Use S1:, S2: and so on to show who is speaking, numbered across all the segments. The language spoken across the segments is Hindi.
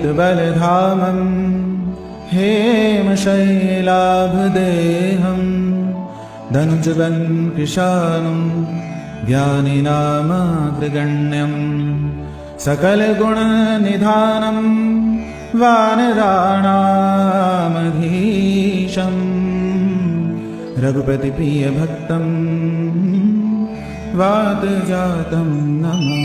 S1: पीतबलधामं हेमशैलाभदेहं धनुजवन् कृशानं ज्ञानिनामाग्रगण्यं सकलगुणनिधानं वानराणामधीशं रघुपतिप्रियभक्तं वातजातं नमामि।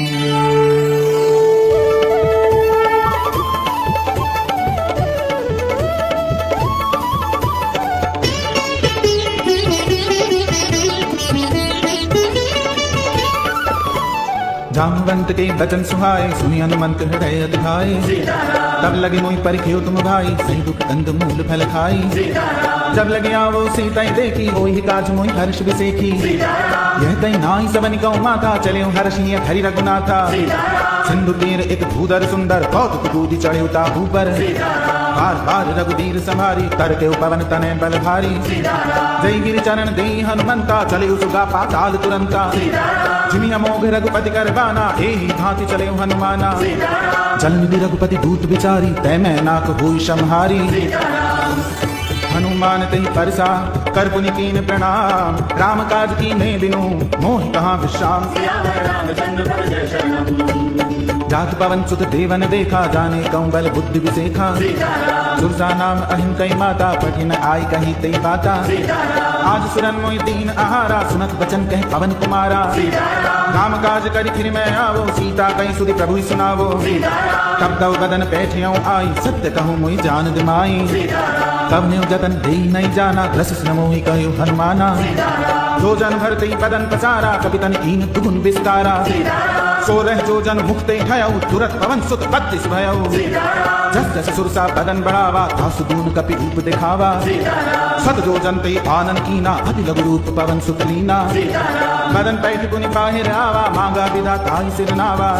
S1: जामवंत के बचन सुहाए, सुनि हनुमंत हृदय अतिभाए। तब लगे मोहि परिख्यो तुम भाई, सही दुख कंद मूल फल खाई। जब लगे आवो सीता देखी, होई काज मोहि हर्ष विसेखी। यह तई नाई सबनि कौ माता, चले हर्षिय हरि रघुनाथा। सिंधु तीर एक भूधर सुंदर, कौतुक कूदि चढ़े ताहू पर। बार बार रघुवीर संभारी, करके पवन तनय बल भारी। जय गिरि चरण देहि हनुमंता, चले सुगा पाताल तुरंता। जिमि अमोघ रघुपति कर बाना, एहि भांति चले हनुमाना। जल निधि रघुपति दूत विचारी, तै मैं नाक होई सम्हारी। हनुमान तेहि परसा, कर पुनि कीन प्रणाम। राम काज कीन्हे बिनु, मोहि कहाँ विश्राम। जात पवन सुत देवन देखा, जाने कौन बल बुद्धि विसेखा। सुरसा नाम अहिंकई माता, पठिन आई कहीं तई बाता। आज सुरन मोहि दीन आहारा, सुनत बचन कह पवन कुमारा। राम काज करि फिर मैं आवो, सीता कहीं सुधि प्रभु सुनावो। तब तव बदन पैठियों आई, सत्य कहूँ मोहि जान दिमाई। तब न्यू जतन देई नहीं जाना, ग्रस मोहि कहु हनुमाना। जो जन भरते बदन पसारा, कपितन कीन दुगुन विस्तारा। सो रह जो जन मुक्ते भयउ, तुरत पवन सुत बत्तीस भयउ। जस जस सुरसा बदन बढ़ावा, तासु दून कपि रूप दिखावा। सत जो जन ते आनन कीना, अति लघु रूप पवन सुत लीना। बदन पैठ पुनि बाहिर आवा, मांगा विदा ताई सिर नावा।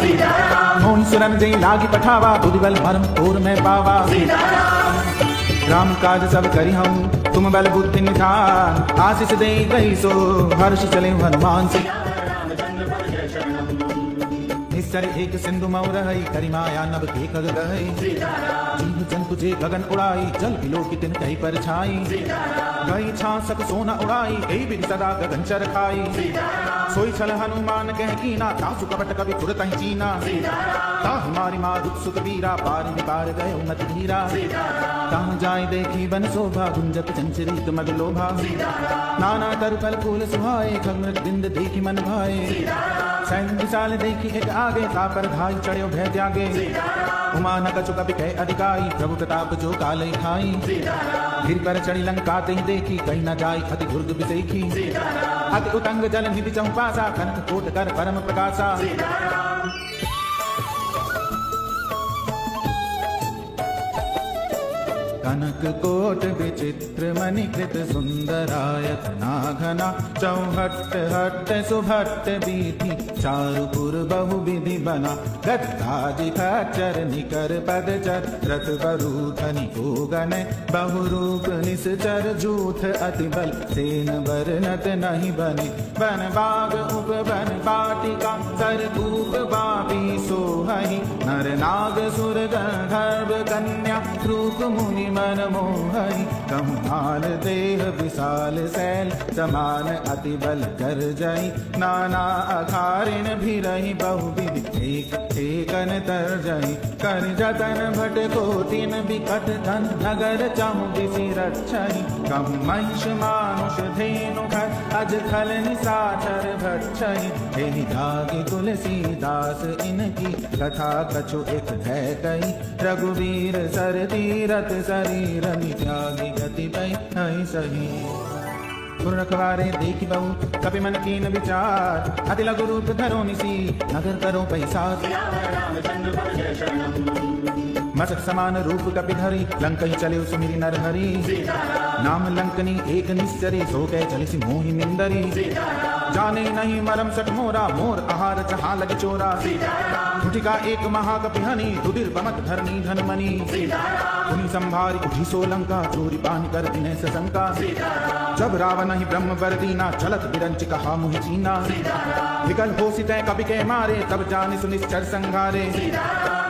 S1: मोहि सुरन जई लागी पठावा, बुद्धि बल मर्म तोर में पावा। राम काज सब करि हम, तुम बल बुद्धि निधान। आशीष दे गई सो, हर्ष चले हनुमान से। निस्सर एक सिंधु मऊ रहई, करि माया नभ के खग गहई। जीव जंतु जे गगन उड़ाई, जल बिलोकी तिन कही पर छाई। गई छांसक सोना उड़ाई, गई बिन सदा गगन चर खाई। सोई छल हनुमान कह कीना, तासु कपट कवि तुरत ही चीना। ताहि मारि मारुत सुत वीरा, पार विपार गए उन्नत धीरा। कहाँ जाय देखी बन शोभा, गुंजत चंचरित मद लोभा। नाना तरु फल फूल सुहाए, खगमृग बिंद देखी मन भाए। सैन्य विशाल देखी एक आगे, तापर धाई चढ़्यो भय त्यागे। उमा न कछु कपि कह अधिकाई, प्रभु प्रताप जो कालय खाई। गिर पर चढ़ी लंका तेहि देखी, कहीं न जाई अति दुर्ग विसेखी। अति उतंग जल निधि चहुपासा, कनक कोट कर परम प्रकाशा। कनक कोट विचित्र मणिकृत, सुंदरायत नाघना। चौहट्ट हट्ट सुभट्ट बीथी, चारुपुर बहु विधि बना। गद्दादि खच्चर निकर पदचर, रथ बरूथनि कोगन। बहुरूप निश्चर जूथ अति बल, सेन बरनत नहीं बने। बन बाग उपवन बाटिका, सरकूप बापी सोहहि। नर नाग सुर गंधर्व कन्या, रूप मुनि मन मोहई। कहूँ हाल देह विशाल शैल, समान अति बल कर जाई। नाना अखारिन भी रही, बहुविधि एक एकन तर जाई। कर जतन भट कोटिन बिकट धन, नगर चाहूँ दिशि रक्षई। कहूँ महिष मानुष धेनु खर, अज खल निशाचर भक्षई। एहि जागी तुलसीदास इनकी, कथा कछु एक है कई। रघुवीर सर तीरथ शरीर, त्यागी गति पै नहीं सही। गुरु रखवारे देखी बहु, कपि मन कीन विचार। अति लघु रूप धरो निसी, नगर करो पैसार। मसक समान रूप कपि धरी, लंकई चले सुमिरि नर हरि। नाम लंकनी एक निश्चरी, सो कह चलिसि मोहि निंदरी। जाने नहीं मरम सट मोरा, मोर आहार जहाँ लगे चोरा। मुठिका एक महाकपि हनि, रुधिर बमत धरणी धनमणि। पुनि संभारी उठी सोलंका, चोरी पान कर दिने सशंका। जब रावण ही ब्रह्म वर दीना, चलत बिरंच कहा मुहि चीना। विकल हो सितै कपि के मारे, तब जाने सुनिश्चर संघारे।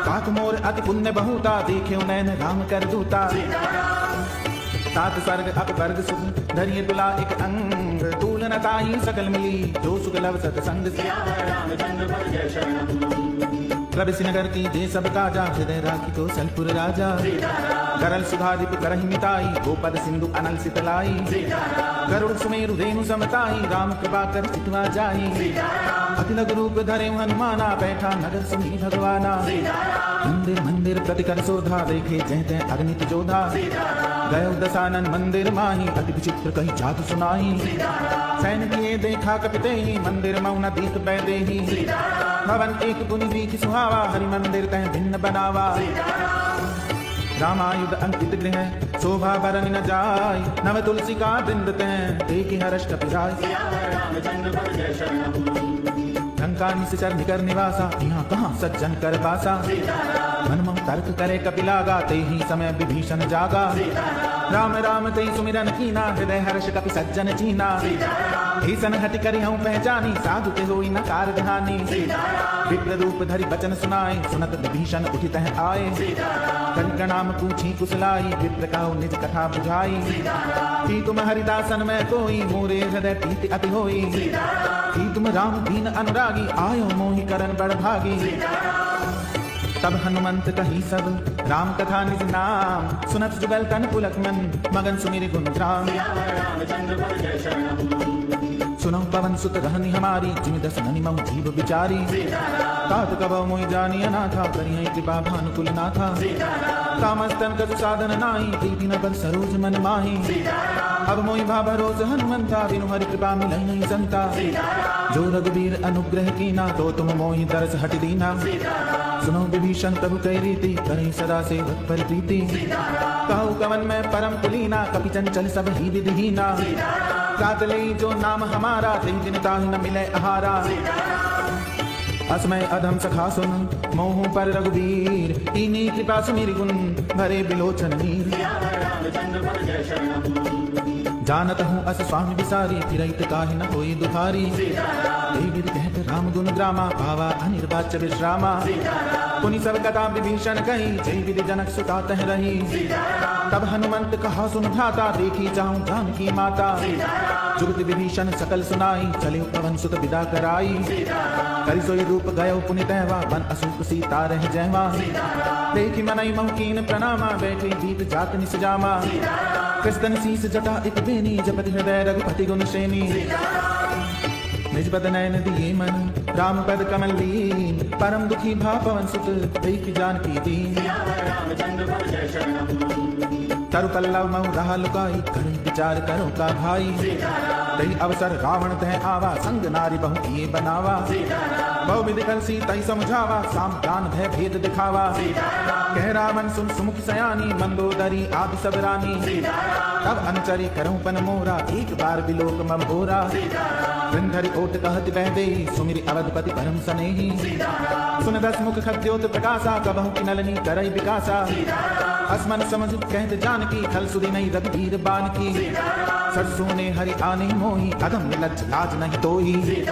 S1: काक मोर अति पुण्य बहुता, देखे नैन राम कर दूता। तात स्वर्ग अपवर्ग सुख, धरिए तुला एक अंग। तूल न ताई सकल मिली, जो सुख लव सतसंग से। प्रभु नगर की दे सब काजा, हृदय राखी को सलपुर राजा। करल सुधारिप करहि मिताई, गोपद सिंधु अनल सितलाई। गरुड़ सुमेरु रेणु समताई, राम कृपा कर चितवा जाई। अति लघु रूप धरे हनुमाना, बैठा नगर सुनी भगवाना। मंदिर मंदिर प्रति कर शोधा, देखे जय तय अग्नित जोधा। गयो दसानन मंदिर माही, अति विचित्र कही जात सुनाई। सैन किए देखा कपितेहि, मंदिर मौन दीत बैदेहि। भवन एक पुनि दीख सुहावा, हरि मंदिर तह भिन्न बनावा। रामायुध अंकित गृह, शोभा बरन न जाय। नव तुलसी का वृंद तह, देखि हर्ष कपिराय। लंका निश्चर निकर निवासा, यहाँ कहाँ सज्जन कर बासा। मनमो तर्क करे कपिलागा, ते ही समय विभीषण जागा। राम राम ते सुमिरन कीना, हृदय हर्ष कपि सज्जन चीना। भीषण हटि करि हूँ पहचानी, साधु ते होई न कारधानी। विप्र रूप धरि बचन सुनाए, सुनत विभीषण उठि तह आए। करि प्रणाम पूछी कुशलाई, विप्र कहो निज कथा बुझाई। कि तुम हरिदासन में कोई, मोरे हृदय प्रीति अति होई। कि तुम राम दीन अनुरागी, आयो मोहि करन बड़ भागी। तब हनुमंत कही सब, राम कथा निज नाम। सुनत जुगल तन पुलक मन, मगन सुमिरि गुण ग्राम। सुनो पवन सुत रहनि हमारी, जिमि दस ननि मम जीव विचारी। तात कबौ मोहि जानी अनाथा, करिहै कृपा भानुकुल नाथा। कामस्तन कछु साधन नाहि, प्रीति न बर सरोज मन माहि। अब मोहि भा भरोस हनुमंता, बिनु हरि कृपा मिलै नहीं संता। जो रघुवीर अनुग्रह कीना, तो तुम मोहि दरस हटि दीना। सुनो विभीषण प्रभु कह रीति, करें सदा सेवक पर प्रीति। कहु कवन में परम कुलीना, कपि चंचल सब ही विधिहीना। कातले जो नाम हमारा, ते दिन ताहि न मिले आहारा। असमय अधम सखा सुन, मोह पर रघुवीर। कीनी कृपा सुमिरि गुण, भरे बिलोचन नीर। जानत हूँ अस स्वामी विसारी, फिरहित काहि न होई दुहारी। देविद कहत राम गुण ग्रामा, पावा अनिर्वाच्य विश्रामा। पुनि सब कथा विभीषण कही, जय विधि जनक सुता तह रही। तब हनुमंत कहा सुन भ्राता, देखी जाऊं जानकी माता। जुगत विभीषण सकल सुनाई, चले पवन सुत विदा कराई। करि सोई रूप गयो पुनि तहवा, बन असूप सीता रह जयवा। देखी मनई मौकीन प्रणामा, बैठे गीत जात निस जामा। कृष्ण शीस जटा एक बेनी, जपति हृदय रघुपति गुण श्रेणी। निज पद नयन दिए मन, राम पद कमल लीन। परम दुखी भा पवन सुत, देखि जानकी दीन। तरु पल्लव मऊ रहा लुकाई, करि विचार करो का भाई। तई अवसर रावण तह आवा, संग नारी बहु किए बनावा। बहु विधि कर सीता समझावा, साम दान भय भेद दिखावा। कह रावण सुन सुमुख सयानी, मंदोदरी आदि सब रानी। तब अनुचरी करऊं पन मोरा, एक बार बिलोक मम भोरा। वृंधरि ओट कहत बह देहि, सुमिरि अवधपति परम सनेहि। सुन दस मुख खद्योत प्रकाशा, कबहु की नलनी करई विकासा। असमन समझ कहत जानकी, खल सुधि नहीं रघुवीर बान की। सरसों ने हरि आने मोहि, अधम निलज्ज लाज नहीं तोहि।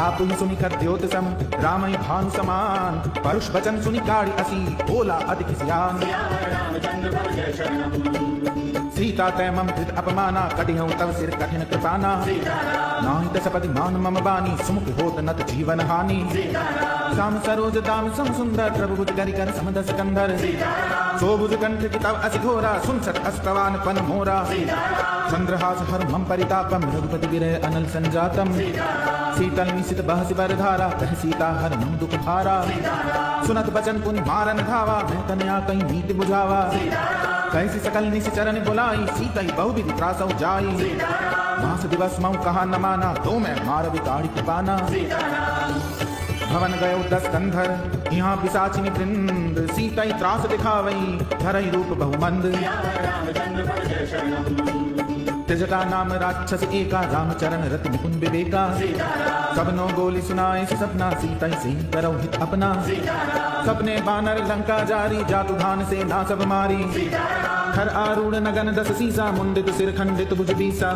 S1: आप ही सुनि खद्योत सम, राम ही भानु समान। परुष वचन सुनि काढ़ी असी, बोला अधिक सियान। सीता तै मम धृत अपमाना, कटिहउँ तव सिर कठिन कृपाना। नाहि दशपति मान मम बानी, सुमुख होत नत जीवन हानि। श्याम सरोज दाम सम सुंदर, प्रभु भुज करि कर समदस कंधर। सोभुज कंठ की तव अति घोरा, सुनसठ अस्तवान पन मोरा। चंद्रहास हर मम परितापम, रघुपति विरह अनल संजातम। शीतल निशित बहसि बरधारा, कह सीता हर मम दुख भारा। सुनत बचन पुनि मारन धावा, मैं कन्या कहीं नीति बुझावा। कैसी सकल निश चरण बुलाई, सीता ही बहुविधि त्रासौ जाई। मास दिवस मऊ कहा न माना, तो मैं मार बिगाड़ी कृपाना। भवन गयो दस कंधर, यहाँ पिशाचिनी वृंद। सीता ही त्रास दिखावई, धरई रूप बहुमंद। त्रिजटा नाम राक्षस एका, रामचरण रति निपुण विवेका। सबनो गोली सुनाए सपना, सीता से करो हित अपना। सपने बानर लंका जारी, जातु धान से ना सब मारी। खर आरूढ़ नगन 10 सीसा, मुंडित सिर खंडित भुज बीसा।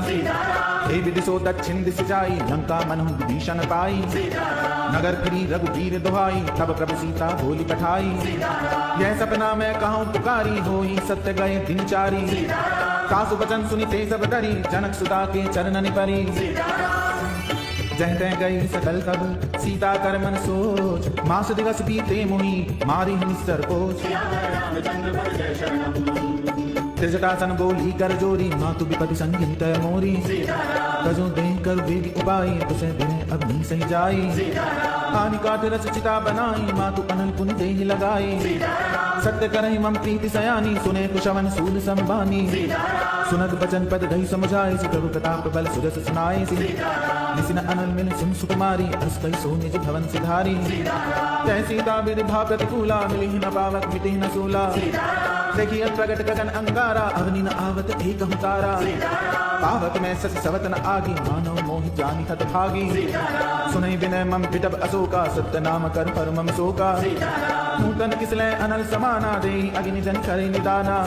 S1: हे विदिशो दक्षिण दिश जाई, लंका मनहु विभीषण पाई। नगर फिरी रघुवीर दुहाई, तब प्रभु सीता बोली पठाई। यह सपना मैं कहूँ पुकारी, होई सत्य गए दिनचारी। सासु वचन सुनिते सब डरी, जनक सुता के चरणन परी। जह तह गई सकल तब, सीता कर मन सोच। मास दिवस बीते मुहि, मारी निस्तर पोच। त्रिजटासन बोली कर जोरी, मातु विपति संगित मोरी। तजो दे कर वेदी उपाई, तुसे बिने अब नहीं सही जाई। हानि काट रच चिता बनाई, मातु अनल पुन देहि लगाई। सत्य करहि मम प्रीति सयानी, सुने कुशवन सूल संबानी। सुनत बचन पद गई समझाई, प्रभु प्रताप बल सुजस सुनाई। निसिन अनल मिल सुन सुकुमारी, अस कई सो निज भवन सिधारी। तह सीता विरभा प्रतिकूला, मिली न पावक मिति न सूला। देखिए प्रगट गगन अंगारा, अवनि न आवत एक तारा। पावक में सच सवत न आगी, मानव मोहि जानि हत भागी। सुनई विनय मम पिटब अशोका, सत्य नाम कर पर मम शोका। नूतन किसले अनल समाना, देहि अग्नि जन करे निदाना।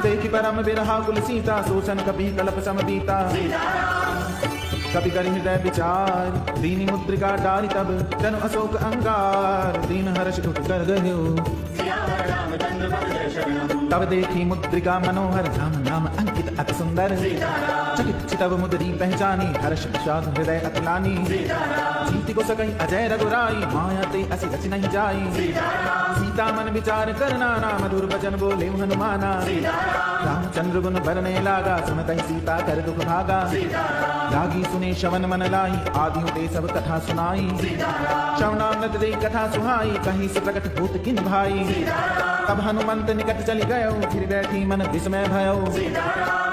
S1: देखि परम विरहा कुल सीता, सोचन कपि कल्प सम बीता। कपि करि हृदय विचार, दीनी मुद्रिका डारी तब। जन अशोक अंगार, दीन हर्ष ढुक कर गयो। तब देखी मुद्रिका मनोहर, राम नाम अंकित अति सुंदर। चकित चितव मुद्री पहचानी, हर्ष विषाद हृदय अतुलानी। जीति को सकई अजय रघुराई, माया ते असी रच नहीं जाई। सीता मन विचार कर नाना, मधुर वचन बोले हनुमाना। रामचंद्र गुण बरने लागा, सुनतहि सीता कर दुख भागा। लागी सुने श्रवण मन लाई, आदि ते सब कथा सुनाई। श्रवणामृत दे कथा सुहाई, कहीं से प्रकट होत किन भाई। तब हनुमंत निकट चली गयो, फिर बैठी मन विस्मय भयो।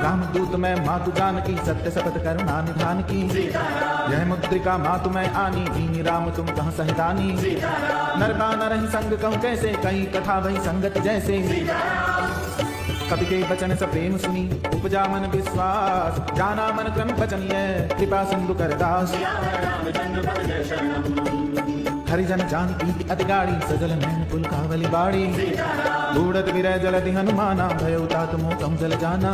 S1: रामदूत में मातु जानकी, सत्य शपथ करुणा निधान की। यह मुद्रिका मातु में आनी, दीनी राम तुम कहाँ सहितानी। नर बानर ही संग कहूँ कैसे, कही कथा वही संगत जैसे। कवि के वचन सब प्रेम सुनी, उपजा मन विश्वास। जाना मन क्रम वचनीय, कृपा सिंधु कर दास। हरिजन जान प्रीति अति गाड़ी, सजल नैन पुल कावली बाड़ी। बूढ़त विरह जलधि हनुमाना, भयो तात मोह कहूँ जल जाना।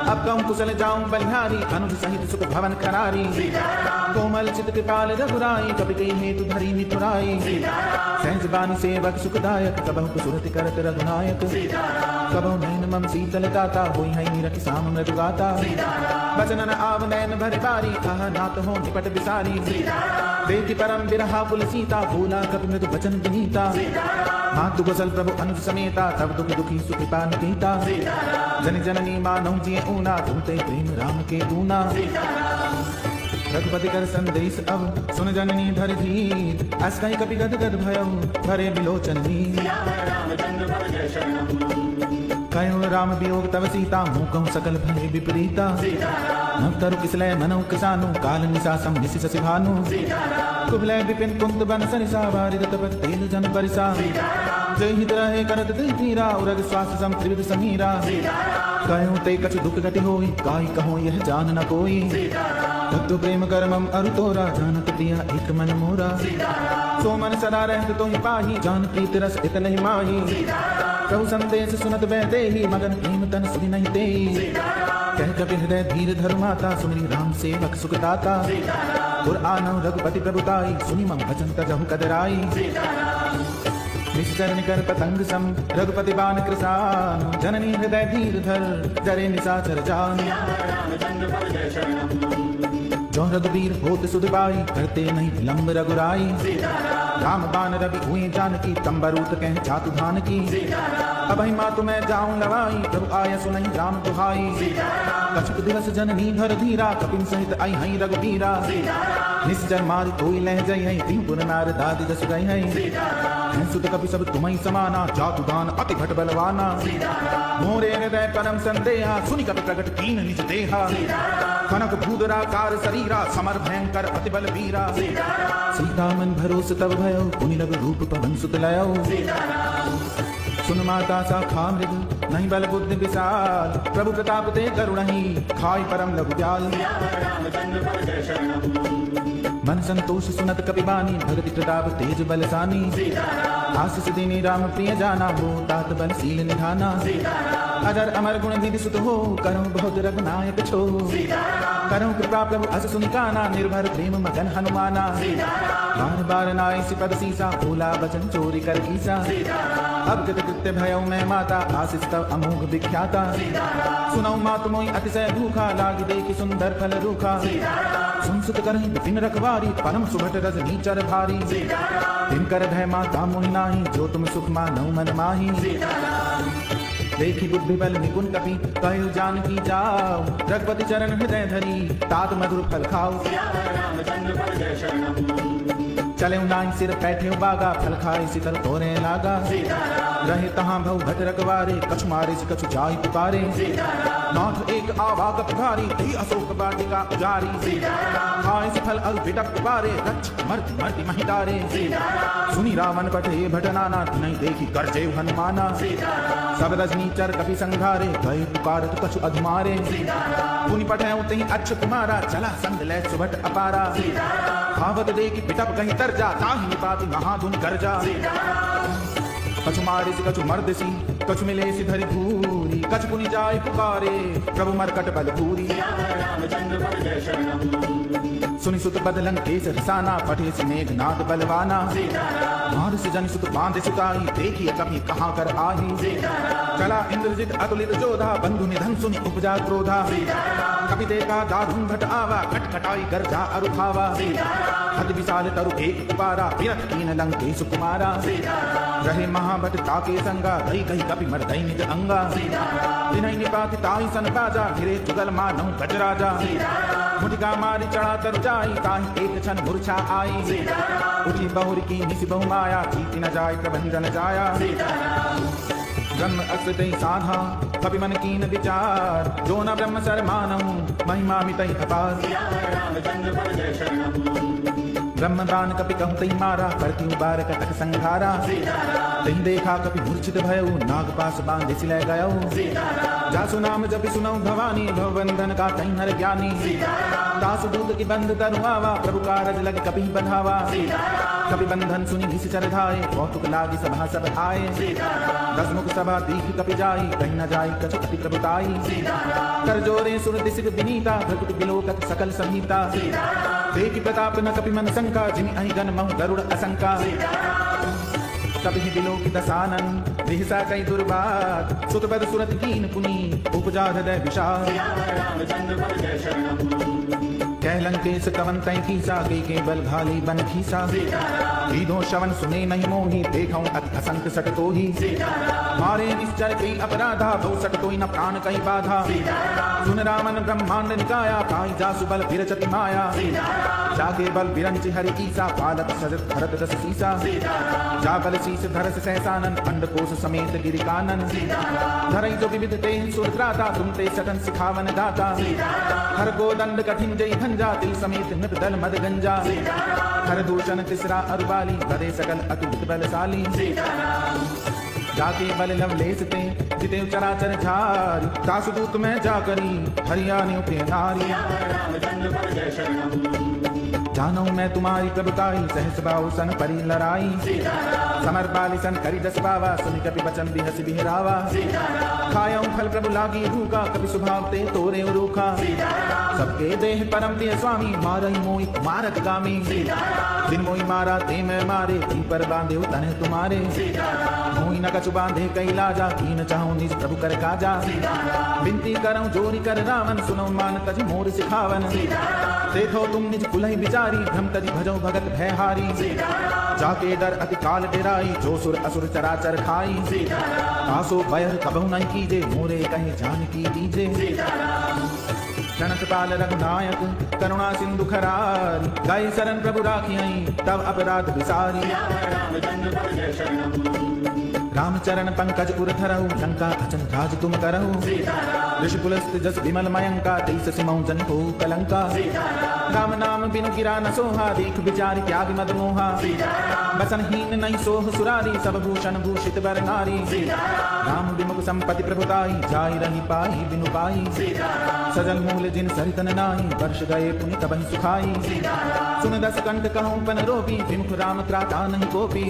S1: अब कहूँ कुशल जाऊं बलिहारी, अनुज सहित सुख भवन खरारी। कोमल चित कृपाल रघुराई, कपि कई हेतु धरी मिथुराई। सहज बानी सेवक सुखदायक, कबहु कुसुरति करत रघुनायक। कबहु नैन मम शीतल दाता, होई है निरखि साम मृदु गाता। बचनन आव नैन भर बारी, आह नाथ हो निपट बिसारी। देखि परम बिरहा कुल सीता, बोला कपि मृदु वचन विनीता। मातु कुशल प्रभु अनुज समेता, तब दुख दुखी सुखी पान कीता। जन जननी मानहु जिय ऊना, तुमते प्रेम राम के दूना। रघुपति कर संदेश अब, सुन जननी धर धीर। अस कहि कपि गद गद भयो, भरे बिलोचन नीर। कयो राम वियोग तव सीता, मुँह कहूँ सकल भय विपरीता। नव तरु किसलय मनौ किसानु, काल निशासम निशि शशि भानु। कुबलय विपिन कुंत बन सरिसा, वारिद तपत तेल जन परिसा। जय हित रहे करत दिल पीरा, उरग श्वास सम त्रिविध समीरा। कयो ते कछु दुख गति होई, काई कहो यह जान न कोई। तत्व प्रेम कर मम अरु तोरा, जानत प्रिया एक मन मोरा। सो मन सदा रहत तो ही पाही, जान प्रीत रस इत नहीं माही। प्रभु संदेश सुनत बै देही, मगन प्रेम तन सुनि नहीं तेई। कह कपि हृदय धीर धर माता, सुमरि राम सेवक सुख दाता। गुर आनौ रघुपति प्रभुताई, सुनि मम वचन तजहु कदराई। निश्चरण कर पतंग सम, रघुपति बाण कृसान। जननी हृदय धीर धर, जरे निशाचर जान। जो रघुवीर होत सुध पाई, करते नहीं विलंब रघुराई। राम बाण रवि हुए जानकी, तंबरूत कह जातु धान की। अब ही मातु मैं जाऊं लवाई, प्रभु आय सुनहि राम दुहाई। कछुक दिवस जननी भर धीरा, कपिन सहित आई हई रघुवीरा। निश्चर मार कोई लह जई हई, तीन पुर नार दादी दस गई हई। सुत कपि सब तुम्हि समाना, जातु दान अति भट बलवाना। मोरे हृदय परम संदेहा, सुनि कपि प्रगट कीन निज देहा। कनक भूधराकार शरीरा, समर भयंकर अति बल वीरा। सीता मन भरोस तब भयो, पुनि लग रूप पवन सुत लयो। सुन माता शाखा मृग नहीं बल बुद्धि विशाल, प्रभु प्रताप ते करुणहि खाई परम लघु ब्याल। मन संतोष सुनत कपि बानी, भगति प्रताप तेज बलसानी। आशीष दीनी राम प्रिय जाना, हो तात बल शील निधाना। अजर अमर गुण निधि सुत हो, करहु बहुत रघुनायक छो। करहु कृपा प्रभु अस सुनि काना, निर्भर प्रेम मगन हनुमाना। बार बार नाई सिपद सीसा, भोला बचन चोरी कर कीसा। अब कृत कृत्य भयउ मैं माता, आशीष तव अमोघ विख्याता। सुनऊ मातु मोहि अतिशय भूखा, लागी देखि सुंदर फल रूखा। सुन सुत करहि विपिन रखवारी, परम सुभट रजनी चर भारी। तिनकर भय माता मोहि नाही, जो तुम सुख मानऊ मन माही। देखी बुद्धि बल निपुण कपि, कहो जानकी जाओ। रघुपति चरण हृदय धरी, तात मधुर फल खाओ। चले नाई सिर बैठे बागा, फल खाए शीतल तोरे लागा। रहे तहाँ भव भट रखवारे, कछु मारे से कछु जाई पुकारे। नाथ एक आवाग पुकारी, कही अशोक वाटिका उजारी। खाए से फल अल बिटक पुकारे, रक्ष मर्ति मर्ति महि डारे। सुनी रावण पठे भट नाना, नहीं देखी गर्जे हनुमाना। सब रजनी चर कपि संघारे, गए पुकारत कछु अधमारे। पुनि पठे उतहि अच्छ कुमारा, चला संग ले सुभट अपारा। खावत देखी पिटप कहीं तर जा, ताहि निपाति महाधुन गर्जा। कछु मारे से कछु मर्दसी, कछु मिले सी धरि भूरी। कछु पुनि जाय पुकारे, प्रभु मरकट बल भूरी। सुनि सुत बद लंकेश रसाना, पठे से मेघनाद बलवाना। मार से जन सुत बांधे सुताई, देखिए कभी कहाँ कर आही। चला इंद्रजित अतुलित जोधा, बंधु निधन सुनि उपजा क्रोधा। कभी देखा दारुण भट आवा, खटखटाई गर्जा अरुखावा। अति विशाल तरु एक कुपारा, विरत कीन लंकेश कुमारा। रहे महाभट ताके संगा, गई गई कपि मर गई निज अंगा। तिनहि निपाति ताहि सन बाजा, फिरे जुगल मानौ गजराजा। मुटिका मारी चढ़ा तर जाई, ताहि एक क्षण मूर्छा आई। उठी बहुर की निसि बहु माया, जीति न जाय प्रबंधन जाया। ब्रह्म अस्ति साधा, कपि मन कीन विचार। जो न ब्रह्म सर मानऊ, महिमा मितहि अपार। ब्रह्मदान कपि कहु तई मारा, करती बार कटक संघारा। तही देखा कपि मूर्छित भयउ, नागपाश बांधे सिलै गयउ। जासु नाम जपि सुनऊ भवानी, भवबंधन का तई नर ज्ञानी। दासु दूत की बंध तरु आवा, प्रभु कारज लग कपि बंधावा। कपि बंधन सुनि निश्चर धाये, कौतुक लागी सभा सब आए। दसमुख सभा दीख कपि जाई, कहीं न जाई कछु अति प्रभुताई। कर जोरे सुर दिसिक विनीता, भ्रकुटि बिलोकत सकल संहिता। देखि प्रताप न कपि मन शंका, जिमि अहि गण महु गरुड़ असंका। तब ही दिलो की दसानन, दिहसा कई दुर्बात। सुत बद सुरत कीन पुनि, उपजा हृदय विशाल। कह लंकेश कवन तै कीसा, के बल भाली बन खीसा। वीधो श्रवण सुने नहीं मोही, देखऊं अति असंख्य सट तोही। मारे निश्चर कई अपराधा, बहु सट तोई न प्राण कई बाधा। सुन रामन ब्रह्मांड निकाया, पाई जासु बल विरचति माया। जाके बल विरंचि हरि ईसा, पालक सजत भरत दस सीसा। जा बल शीस धरस सहसानन, अंडकोश समेत गिरिकानन। धरई जो विविध ते सुरत्राता, तुम ते सटन सिखावन दाता। हर गोदंड कठिन जय खंजा, तिल समेत नृप दल मद गंजा। हर दूषण तिसरा अरुबाली, बदे सकल अतुलित बलशाली। जाके बल लवलेस ते, जिते चराचर झारी। दासुदूत में जाकरी, हरियाणी उठे नारी। जानऊ मैं तुम्हारी प्रभुताई, सहस बाहु सन परी लड़ाई। समर बाली सन करी दस बावा, सुनि कपि बचन बिहस बिहरावा। खायऊ फल प्रभु लागी भूखा, कपि स्वभाव ते तोरे रूखा। सबके देह परम प्रिय स्वामी, मारई मोहि मारत गामी। जिन मोहि मारा ते मैं मारे, पी पर बांधे तने तुम्हारे। मोहि न कछु बांधे कई लाजा, कीन चाहूं निज प्रभु कर काजा। विनती करऊं जोरी कर रावण, सुनो मान तज मोर सिखावन। देखो तुम निज कुलहि विचारी, भ्रम तज भजो भगत भयहारी। जाके डर अति काल डेराई, जो सुर असुर चराचर खाई। आसो भय कबहु नहीं कीजे, मोरे कहे जानकी दीजे। क्षणपाल रघुनायक, करुणा सिंधु खरारी। गाय शरण प्रभु राखियई, तब अपराध विसारी। रामचरण पंकज उर धरऊ, लंका अचन राज तुम करऊ। ऋषिकुलस्थ जस विमल मयंका, तेईस सिमौ जन को कलंका। राम नाम बिनु गिरा न सोहा, देख विचार त्याग मद मोहा। बसनहीन नहीं सोह सुरारी, सब भूषण भूषित बर नारी। राम विमुख संपत्ति प्रभुताई, जाई रही पाई बिनु पाई। सजल मूल जिन सरितन नाई, वर्ष गए पुनि तबहि सुखाई। सुन दस कंठ कहूँ पन रोपी, विमुख राम त्राता नहीं कोपी।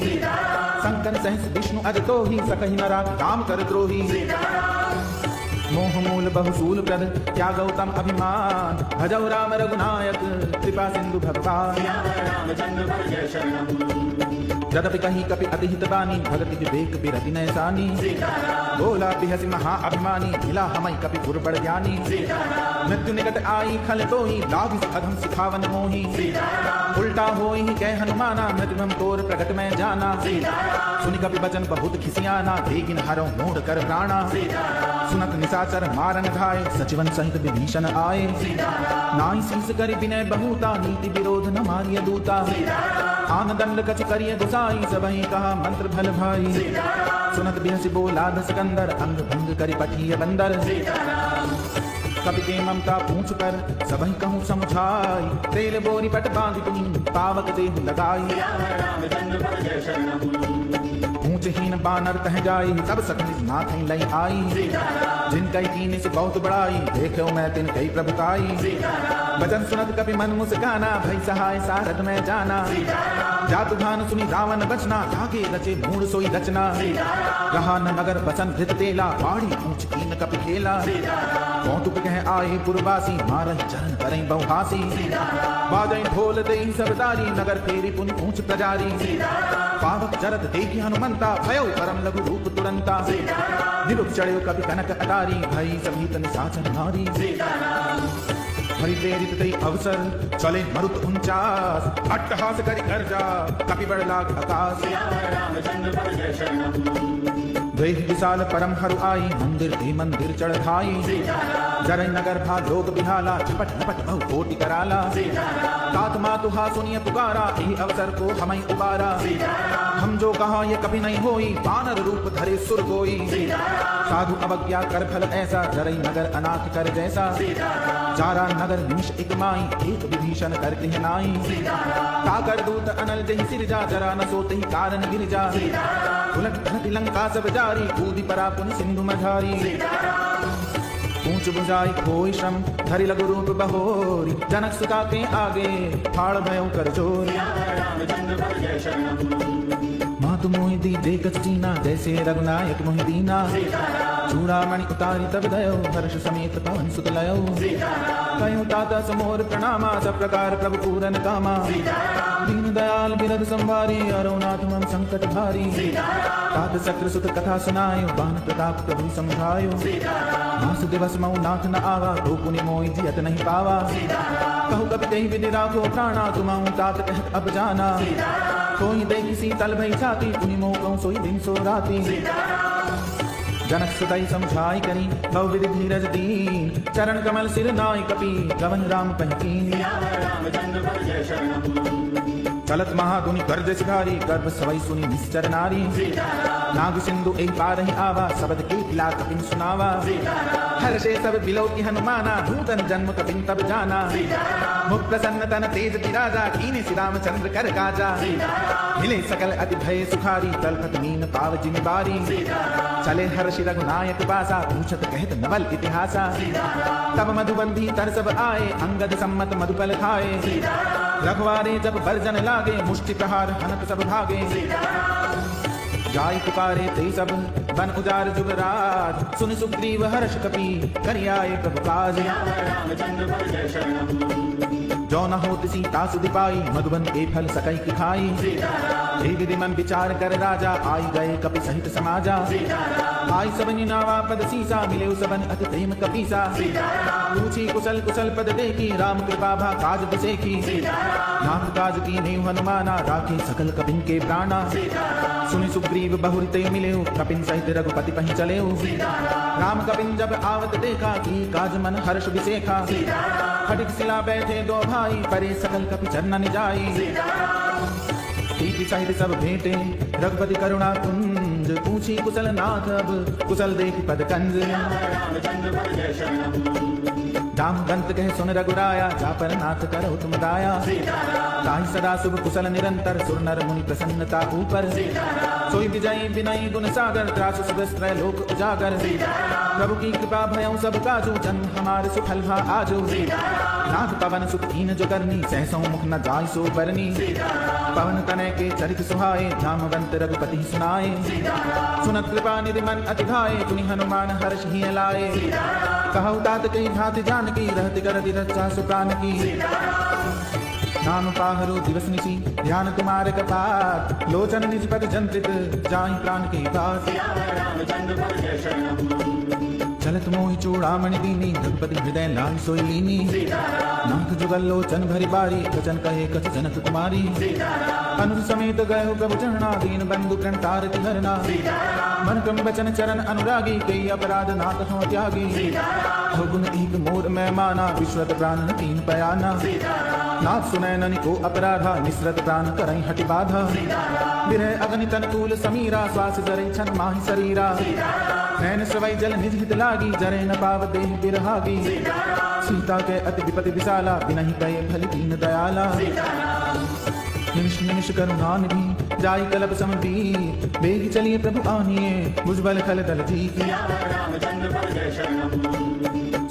S1: संकन सहस विष्णु अज तो ही, सकहि न राख काम कर द्रोही। मोह मूल बहुसूल प्रद, त्याग उत्तम अभिमान। भजौ राम रघुनायक, कृपा सिंधु भगवान। यद्यपि कहीं कपि अति हित बानी, भगति विवेक बिरति नैसानी। बोला बिहसि महा अभिमानी, मिला हमई कपि पुर बड़ ज्ञानी। मृत्यु निकट आई खल तोहि, लाभ अधम सिखावन मोही। उल्टा होई ही कह हनुमाना, मृत्यु तोर प्रकट में जाना। सुनि कपि बचन बहुत खिसियाना, लेकिन हरौ मूढ़ कर प्राणा। सुनत निशाचर मारन घाय, सचिवन सहित विभीषण आए। नाई शीस करि विनय बहुता, नीति विरोध न मारिय दूता। आन दंड कछ करिय गुसाई, सबहि कहा मंत्र भल भाई। सुनत बिहसि बोला दस कंदर, अंग भंग करि पठिय बंदर। कपि के ममता पूछ कर, सबहि कहूँ समझाई। तेल बोरी पट बांधि पुनि, पावक देहु लगाई। ऊंचहीन बानर तह जाई, सब सकनि नाथ लई आई। जिन कई कीने से बहुत बड़ाई, देखो मैं तिन कई प्रभुताई। वचन सुनत कपि मन मुस्काना, भई सहाय सारथ में जाना। जातु भान सुनि रावण बचना, लागे रचे मूढ़ सोई रचना। रहा न नगर बसन धृत तेला, बाड़ी ऊंच कीन कपि खेला। कौतुक कह आए पुरवासी, मारहि चरण करई बहुहासी। बाजई ढोल देहि सब तारी, नगर फेरी पुनि ऊंच प्रजारी। पावक जरत देखि हनुमंता, भयो परम लघु रूप तुरंता। निरुप चढ़्यो कपि कनक अटारी, भई सभीत निशाचर नारी। हरि प्रेरित तई अवसर, चले मरुत 49। अट्टहास करि गर्जा, कपि बड़ लाग आकाश। देह विशाल परम हरु आई, मंदिर दे मंदिर चढ़ धाई। जरई नगर भा लोग बिहाला, झपट झपट बहु कोटि कराला। तात मातु हा सुनिय पुकारा, यही अवसर को हमई उबारा। हम जो कहा ये कभी नहीं होई, बानर रूप धरे सुर गोई। साधु अवज्ञा कर फल ऐसा, जरई नगर अनाथ कर जैसा। जारा नगर निमिष एक माई, एक विभीषण करते हैं नाई। ताकर दूत अनल जहि सिरजा, जरा न सोते ही कारण गिरजा। उलट धरती लंका सब जारी, कूदी परा पुनि सिंधु मझारी। ऊंच बुझाई खोई श्रम, धरि लघु रूप बहोरी। जनक सुता के आगे, फाड़ भयो कर जोरी। मातु मोहि दी देखत चीना, जैसे रघुनायक मोहि दीना। चूड़ामणि उतारी तब दयो, हर्ष समेत पवन सुत लयो। कयो ताता समोर प्रणामा, सब प्रकार प्रभु पूरन कामा। दीन दयाल बिरद संवारी, अरो नाथ मम संकट भारी। तात चक्र सुत कथा सुनायो, बान प्रताप प्रभु समझायो। मास दिवस मऊ नाथ न आवा, तो पुनि मोहि जियत नहीं पावा। कहु कपि कहि विधि राखो प्राणा, तुमहु तात कहत अब जाना। कोई देखि शीतल भई छाती, पुनि मोह कहूँ सोई दिन सो राती। जनक सुतई समझाई करी, बहु विधि धीरज दीन। चरण कमल सिर नाई कपि, गवन राम पंकीन। चलत महाधुनि गर्ज शिखारी, गर्भ सवई सुनि निश्चर नारी। नाग सिंधु एक पार ही आवा, शब्द के खिला कपिन सुनावा। हर्षे सब बिलो की हनुमाना, नूतन जन्म कपिन तब जाना। मुख प्रसन्न तन तेज विराजा, कीने श्री रामचंद्र कर काजा। मिले सकल अति भय सुखारी, तलपत मीन पाव जिमि बारी। चले हर्षि रघुनायक पासा, पूछत कहत नवल इतिहासा। तब मधुबंधी तर सब आए, अंगद सम्मत मधुपल खाए। रघुवारे जब बरजन लागे, मुष्टि प्रहार हनक सब भागे। जाय पुकारे ते सब, बन उजार जुगराज। सुनि सुग्रीव हर्ष कपि, करि आए प्रभु काज। जो न होत सीता सुधि पाई, मधुबन के फल सकई की खाई। हे विधि मन विचार कर राजा, आई गए कपि सहित समाजा। आई सबनि नावा पद सीसा, मिले सबन अति प्रेम कपीसा। पूछी कुशल कुशल पद देखी, राम कृपा भा काज बिसेखी। नाथ काज की नेव हनुमाना, राखे सकल कपिन के प्राणा। सुनि सुग्रीव बहुर ते मिले, कपिन सहित रघुपति पहि चले। राम कपिन जब आवत देखा, की काज मन हर्ष बिसेखा। फटिक सिला बैठे दो भाई, परे सकल कपि चरण जाई। प्रीति सहित सब भेंटे, रघुपति करुणा कुंज। पूछी कुशल नाथ अब, कुशल देख पद कंज। जामवंत कहे सुन रघुराया, जा पर नाथ करो तुम दाया। ताहि सदा शुभ कुशल निरंतर, सुर नर मुनि प्रसन्नता ऊपर। सोई विजयी विनयी गुण सागर, त्रासु सुभस्त्रय लोक उजागर। प्रभु की कृपा भयउ सब काजू, जन्म हमारे सुफल भा आजो। नाथ पवन सुख कीन जो करनी, सहसों मुख न जाय सो बरनी। पवन तनय के चरित सुहाए, जामवंत रघुपति सुनाए। सुनत कृपा निधि मन अति भाए, तुनि हनुमान हर्ष ही लाए। कहु तात कही भाति जानकी, रहति करति रक्षा सुप्रान की। नाम पाहरो दिवस निशी, ध्यान तुम्हारे कपाट। लोचन निज पद जंत्रित, जाहि प्राण के पास। चलत मोहि चूड़ामणि दीनी, रघुपति हृदय लाल सोई लीनी। नाथ जुगल लोचन भरी बारी, वचन कहे कछ जनक कुमारी। अनुज समेत गए प्रभु चरणा, दीन बंधु प्रण तारति हरना। मन क्रम वचन चरण अनुरागी, कई अपराध नाथ हो त्यागी। हो गुण एक मोर मैं माना, विश्वत प्राण तीन पयाना। नाथ सुनय ननि को अपराधा, निसरत प्राण करई हटि बाधा। विरह अग्नि तन कूल समीरा, श्वास जरे छन माहि शरीरा। नैन स्रवै जल निज हित लागी, जरे न पाव देह बिरहागी। सीता के अति विपति विशाला, बिनहि कहे फल दीन दयाला। निमिष निमिष करुणा निधि, जाई कलप समपी। बेग चलिए प्रभु आनिए, भुजबल खल दल जी।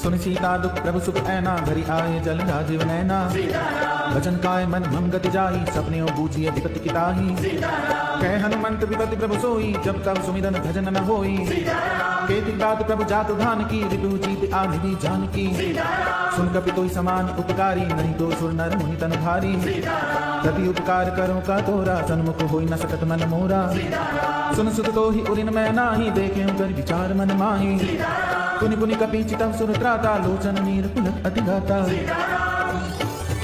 S1: सुन सीता दुख प्रभु सुख ऐना, भरी आए जल राजीव नैना। वचन काय मन मम गति जाई, सपने बूझिए विपत्ति किताही। कह हनुमंत विपत्ति प्रभु सोई, जब तब सुमिरन भजन न होई। केति बात प्रभु जातु धान की, रिपु जीत आनिधि जानकी। सुन कपि तोई समान उपकारी, नहीं तो सुर नर मुनि तन भारी। प्रति उपकार करो का तोरा, सन्मुख होई न सकत मन मोरा। सुन सुत तो ही उरिन मैं नाही, देखे कर विचार मन माही। पुनि पुनि कपि चितम सुर त्राता, लोचन नीर पुलक अति गाता।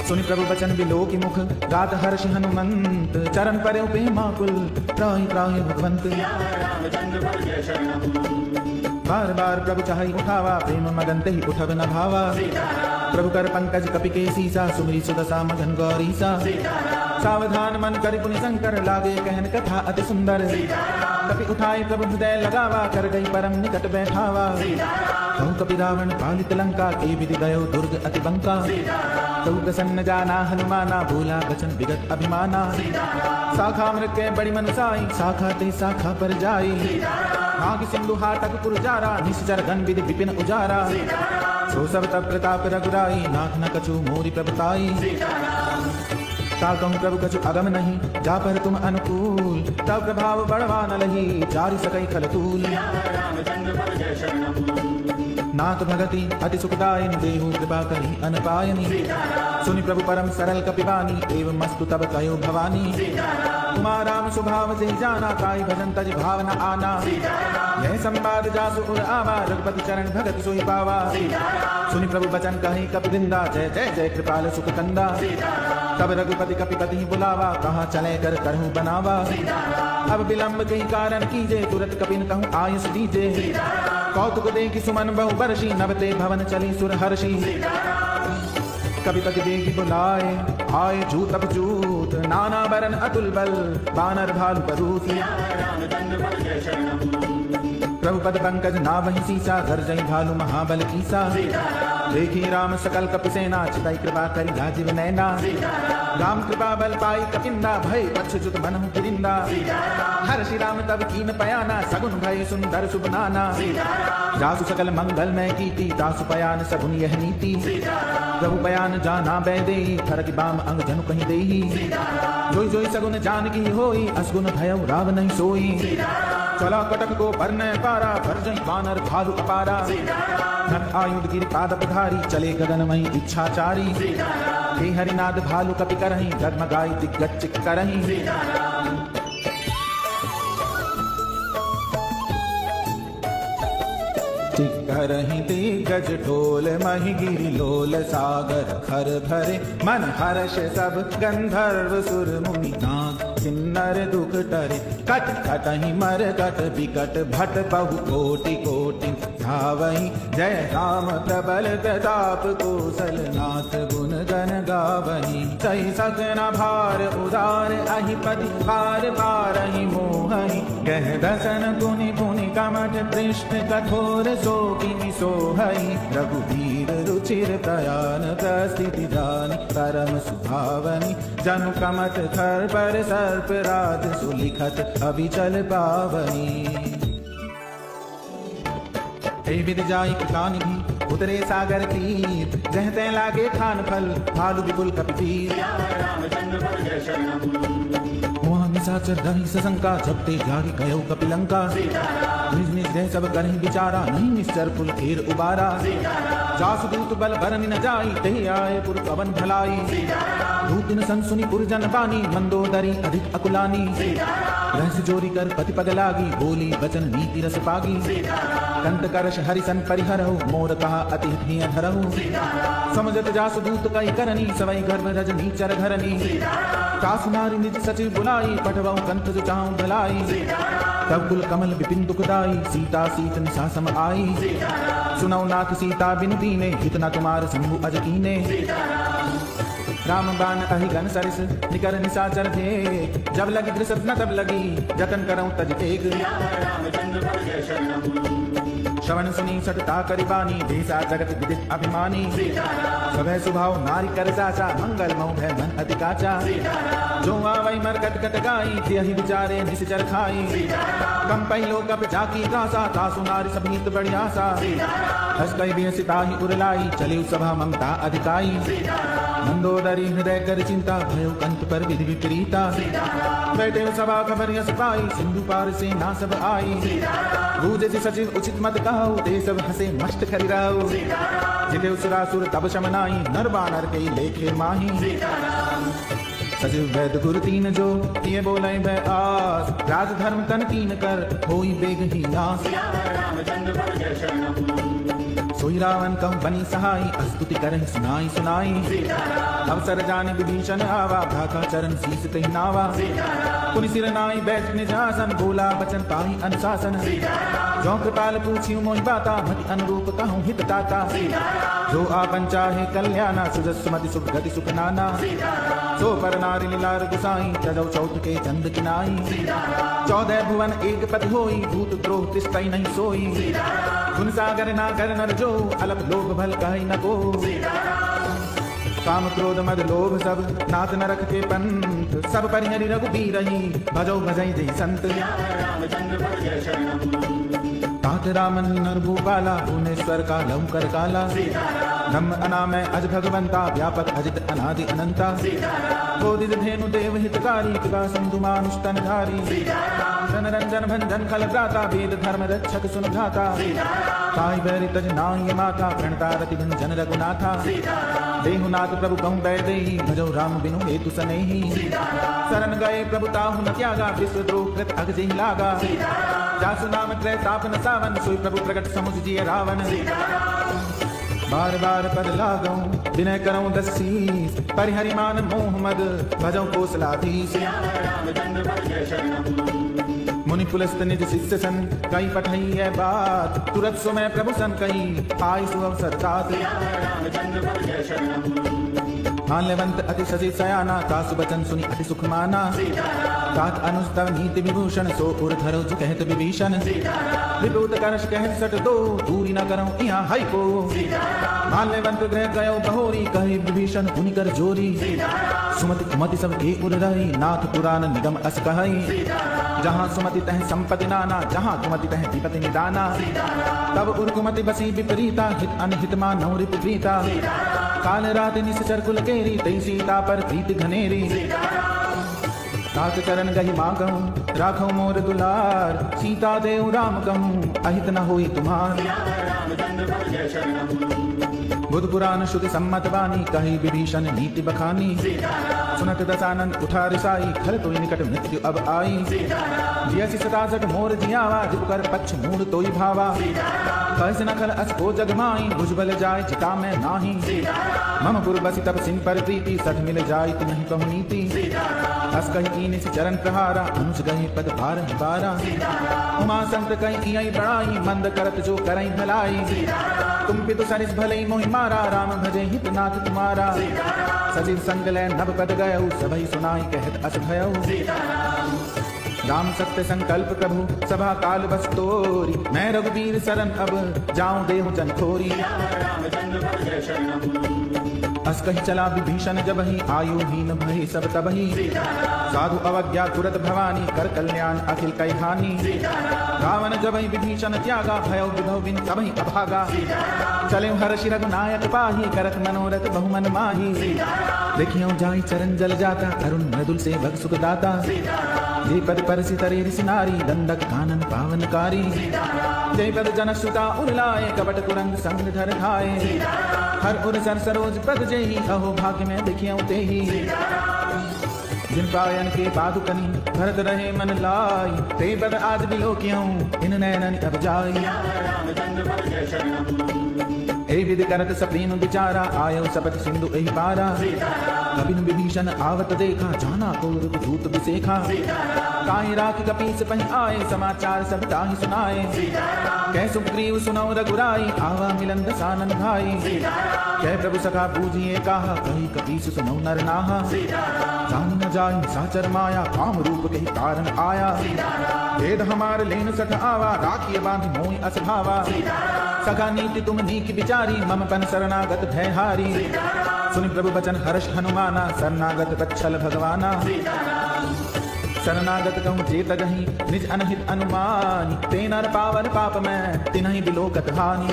S1: सुनि प्रभु बचन बिलोकि मुख, गात हर्ष हनुमंत। चरण परे प्रेमाकुल, त्राहि त्राहि भगवंत। बार बार प्रभु चाहि उठावा, प्रेम मगन तेहि उठब न भावा। प्रभु कर पंकज कपि के सीसा, सुमिरि सुदशा मगन गौरीसा। सावधान मन करि पुनि शंकर, लागे कहन कथा अति सुंदर। कपि उठाई प्रभु हृदय लगावा, कर गई परम निकट बैठावा। कहूँ कपि रावण पालित लंका, के विधि गयो दुर्ग अति बंका। तऊ प्रसन्न जाना हनुमाना, भूला बचन विगत अभिमाना। शाखा मृग के बड़ी मनुसाई, शाखा ते शाखा पर जाई। नाग सिंधु हाटक पुरजारा, निश्चर गण विधि विपिन उजारा। सो सब तब प्रताप रघुराई, नाथ न कछु मोरि प्रभुताई। ता कहूँ प्रभु कछु अगम नहीं, जा पर तुम अनुकूल। तब प्रभाव बढ़वा न लही, चारि सकई खलतूल। नाथ भगति अति सुखदायिनी, देहु कृपा करी अनपायनी। सुनि प्रभु परम सरल कपिबानी, एवं मस्तु तब कयो भवानी। तुम्हाराम स्वभाव से जाना, ताई भजन तज भावना आना। यह संवाद जासु उर आवा, रघुपति चरण भगत सोई पावा। सुनि प्रभु बचन कहि कपिवृंदा, जय जय जय कृपाल सुख कंदा। तब रघुपति कपिपति बुलावा, कहाँ चले कर करहूँ बनावा। अब विलंब के कारण कीजे, तुरत कपिन कहूँ आयुष दीजे। कौतुक देखि सुमन बहु बरसी, नवते भवन चली सुर हर्षि। कपिपति बेगी बुलाए, आए जूत अब जूत। नाना बरन अतुल बल, बानर भालु परूत। प्रभु पद पंकज नावहि सीसा, गर्जई भालु महाबल कीसा। देखी राम सकल कपिसेना, चितई कृपा करी राजीव नैना। राम कृपा बल पाई कपिंदा, भय पक्षुत मनहु गिरिंदा। हर्षि राम तब कीन पयाना, सगुन भय सुंदर शुभ नाना। जासु सकल मंगल में कीटी, तासु पयान सगुन यह नीति। प्रभु पयान जाना बैदेही, फरक बाम अंग जनु कहीं देही। जोई जोई सगुन जानकी होई, असगुन भयउ राव नहीं सोई। चला कटक को परने पारा, भरजई बानर भालु अपारा। नट आयुध गिर पादप धारी, चले गगनमयी इच्छाचारी। हे हरिनाद भालु कपि करहि, जगमगाई दिग्गज चित करहि। करहि दिग्गज ढोल, महि गिरि लोल सागर। खर भरे मन हर्ष सब, गंधर्व सुर मुनि नाग। किन्नर दुख टरे कट कटहि मर कट विकट भट बहु कोटि कोटि धावहि जय राम प्रबल प्रताप कौशल नाथ गुण गण गावहि सही सकन भार उदार अहिपति पार पारहि मोहहि गह दसन पुनि पुनि कमठ कृष्ण कठोर शोकिनि सोहहि रघुबीर रुचिर प्रयान प्रस्थिति जानि परम सुभावनि जनु कमठ खर पर सर्प राज सुलिखत अभिचल पावनि विद जाई कानिधि उतरे सागर तीर जहते लागे खान फल भालु विपुल कपितीर निशाचर दही सशंका जपते जागी गयो कपिलंका निज निज जय सब करहि विचारा नहीं निश्चर पुल खेर उबारा जासुदूत बल बरन न जाई ते आए पुर पवन भलाई दूतिन सन सुनी पुरजन बानी मंदोदरी अधिक अकुलानी रहस्य चोरी कर पति पग लागी बोली वचन नीति रस पागी कंत करश हरिसन परिहरहु मोर कहा अति हिय धरहु समझत जासुदूत कई करनी सवई गर्भ रजनी चर घरनी कासु नारी निज सचिव बुलाई पठवऊ कंठ जो चाहूं भलाई तब कुल कमल विपिन दुखदाई सीता सीत निशा सम आई सुनौ नाथ सीता बिनु दीने हितना तुम्हार शंभु अज कीने राम बाण अहि गन सरिस निकर निशाचर थे जब लगी दृसत न तब लगी जतन करऊं तज एक श्रवण सुनी सटता करिबानी देसा जगत विदित अभिमानी सभय सुभाव नारी कर साचा मंगल मऊ भय मन अधिकाचा जो आवई मर कट कट गाई त्यहि विचारे निश्चर खाई कम पहलो कप जाकी दासा तासु नारी सबनीत बढ़ियासा हस कई भी सिताही उरलाई चले सभा ममता अधिकाई मंदोदरी हृदय कर चिंता भयो कंत पर विधि विपरीता बैठे सभा खबर यस पाई सिंधु पार से ना सब आई बूझे से सचिव उचित मत कहो ते सब हसे मस्त खरिराओ जिते सुरासुर तब शमनाई नर बानर के लेखे माही सचिव वैद गुरु तीन जो ये बोले भय आस राज धर्म तन कीन कर होई बेग ही नास सोई रावण कम बनी सहाई अस्तुति करहि सुनाई सुनाई अवसर जाने विभीषण आवा भ्राता चरण शीस कहि नावा पुनि सिर नाई बैठ निजासन बोला बचन पाई अनुशासन जो कृपाल पूछियो मोहि बाता मति अनुरूप कहूँ हित दाता जो आपन चाहे कल्याणा सुजस मति सुख गति सुख नाना सो पर नारी लीलार गुसाई तजौ चौथ के चंद किनाई 14 भुवन एक पति होई भूत द्रोह तिस्तई नहीं सोई गुण सागर ना कर नर जो अलप लोभ भल कहि न को काम क्रोध मद लोभ सब नाथ नरक के पंथ सब परिहरि रघुबीर रही भजौ भजई जय संत तात रामन नर भूपाला भुवनेश्वर का लंकर काला ब्रह्म अनामय अज भगवंता व्यापक अजित अनादि अनंता बोधिज धेनु देव हितकारी कृपा सिंधु मानुष्टन धारी जन रंजन भंजन खल भ्राता वेद धर्म रक्षक सुन भ्राता ताई बैरि तज नाय माता प्रणता रति भंजन रघुनाथा देहुनाथ प्रभु कहूँ बैदेही भजौ राम बिनु हेतु सनेही शरण गए प्रभु ताहु न त्यागा विश्व द्रोह कृत अग जेहि लागा जासु नाम त्रय ताप न सावन सोई प्रभु प्रकट समुझ जिय रावण बार बार पद लागौ विनय करऊं दसीस परिहरि मान मोह मद भजौ कोसलाधीश मुनि पुलस्त निज शिष्य सन कई पठई है बात तुरत सुमय प्रभु सन कई आय सु अवसर तात माल्यवंत अति शशि सयाना तासु बचन सुनि अति सुख माना तात अनुस्तव नीति विभूषण सो उर धरो जो कहत विभीषण विभूत करश कहत सट दो दूरी न करऊं इहाँ हई को माल्यवंत गृह गयो बहोरी कहे विभीषण पुनि कर जोरी सुमति कुमति सब के उर रही नाथ पुराण निगम अस कहई जहाँ सुमति तह संपत्ति नाना जहाँ कुमति तह विपति निदाना तब उर कुमति बसी विपरीता हित अनहित मा नौ रिपु प्रीता काल रात निश्चर कुल केरी तई सीता पर प्रीति घनेरी तात चरण गही मागऊं राखो मोर दुलार, सीता देव राम कहूँ अहित न होई तुम्हार। बुध पुराण श्रुति सम्मत वाणी, कही विभीषण नीति बखानी। सुनत दसानंद उठा रिसाई, खल तोई निकट मृत्यु अब आई। जियसि सतासठ मोर जियावा, जिप कर पक्ष मूढ़ तोई भावा। कहस न खल अस को जगमाई, भुजबल जाय चिता में नाही। मम पुर बसि तब सिंह पर प्रीति, सठ मिल जाय तु नहीं कहु नीति। अस कही कीनि सि चरण प्रहारा, अनुज गहे पद भार बारा। उमा संत कही इयहि बड़ाई, मंद करत जो करई भलाई। तुम पितु सरिस भलई मोहि मारा, राम भजे हित नाथ तुम्हारा। सचिव संग लै नभ पद गयऊ, सबहि सुनाई कहत अस भयऊ। राम सत्य संकल्प प्रभु सभा काल बस तोरी, मैं रघुबीर सरन अब जाऊं देहु जन खोरी। अस कही चला विभीषण जबहि, आयुहीन भई सब तबहि। साधु अवज्ञा तुरत भवानी, कर कल्याण अखिल कई हानि। रावण जबहि विभीषण त्यागा, भयउ विभव बिन तबहि अभागा। चले हर्षि रघुनायक पाहि, करत मनोरथ बहुमन माहि। देखियो जाई चरण जल जाता, अरुण मृदुल से भग सुख दाता। जय पद परसि तरे ऋषि नारी, दंडक कानन पावनकारी। जय पद जन सुता उर्लाए, कपट कुरंग संग धर खाए। हर उर सर सरोज पद जेहि, अहो भाग्य में देखियो तेहि। जिन पायन के पादुकनी, भरत रहे मन लाई। ते पद आज बिलोकियों, इन नैनन अब जाई। ए विधि करत सप्रीनु विचारा, आयो सपत सिंधु एहि पारा। कपिन विभीषण आवत देखा, जाना कौरव दूत बिसेखा। काहि राखि कपीस पहि आए, समाचार सब ताहि सुनाए। कै सुग्रीव सुनौ रघुराई, आवा मिलन दसानन भाई। कै प्रभु सखा बूझिए कहा, कही कपीस सुनौ नर नाहा। जान न जाई साचर माया, काम रूप के कारण आया। भेद हमार लेन सठ आवा, राखिए बांधि मोहि अस भावा। सखा नीति तुम नीक विचारी, मम पन शरणागत भय हारी। सुनि प्रभु बचन हर्ष हनुमाना, शरणागत बत्सल भगवाना। शरणागत कहूँ जेत गही, निज अनहित अनुमानी। ते नर पावर पाप में, तिन्हि बिलोकत हानि।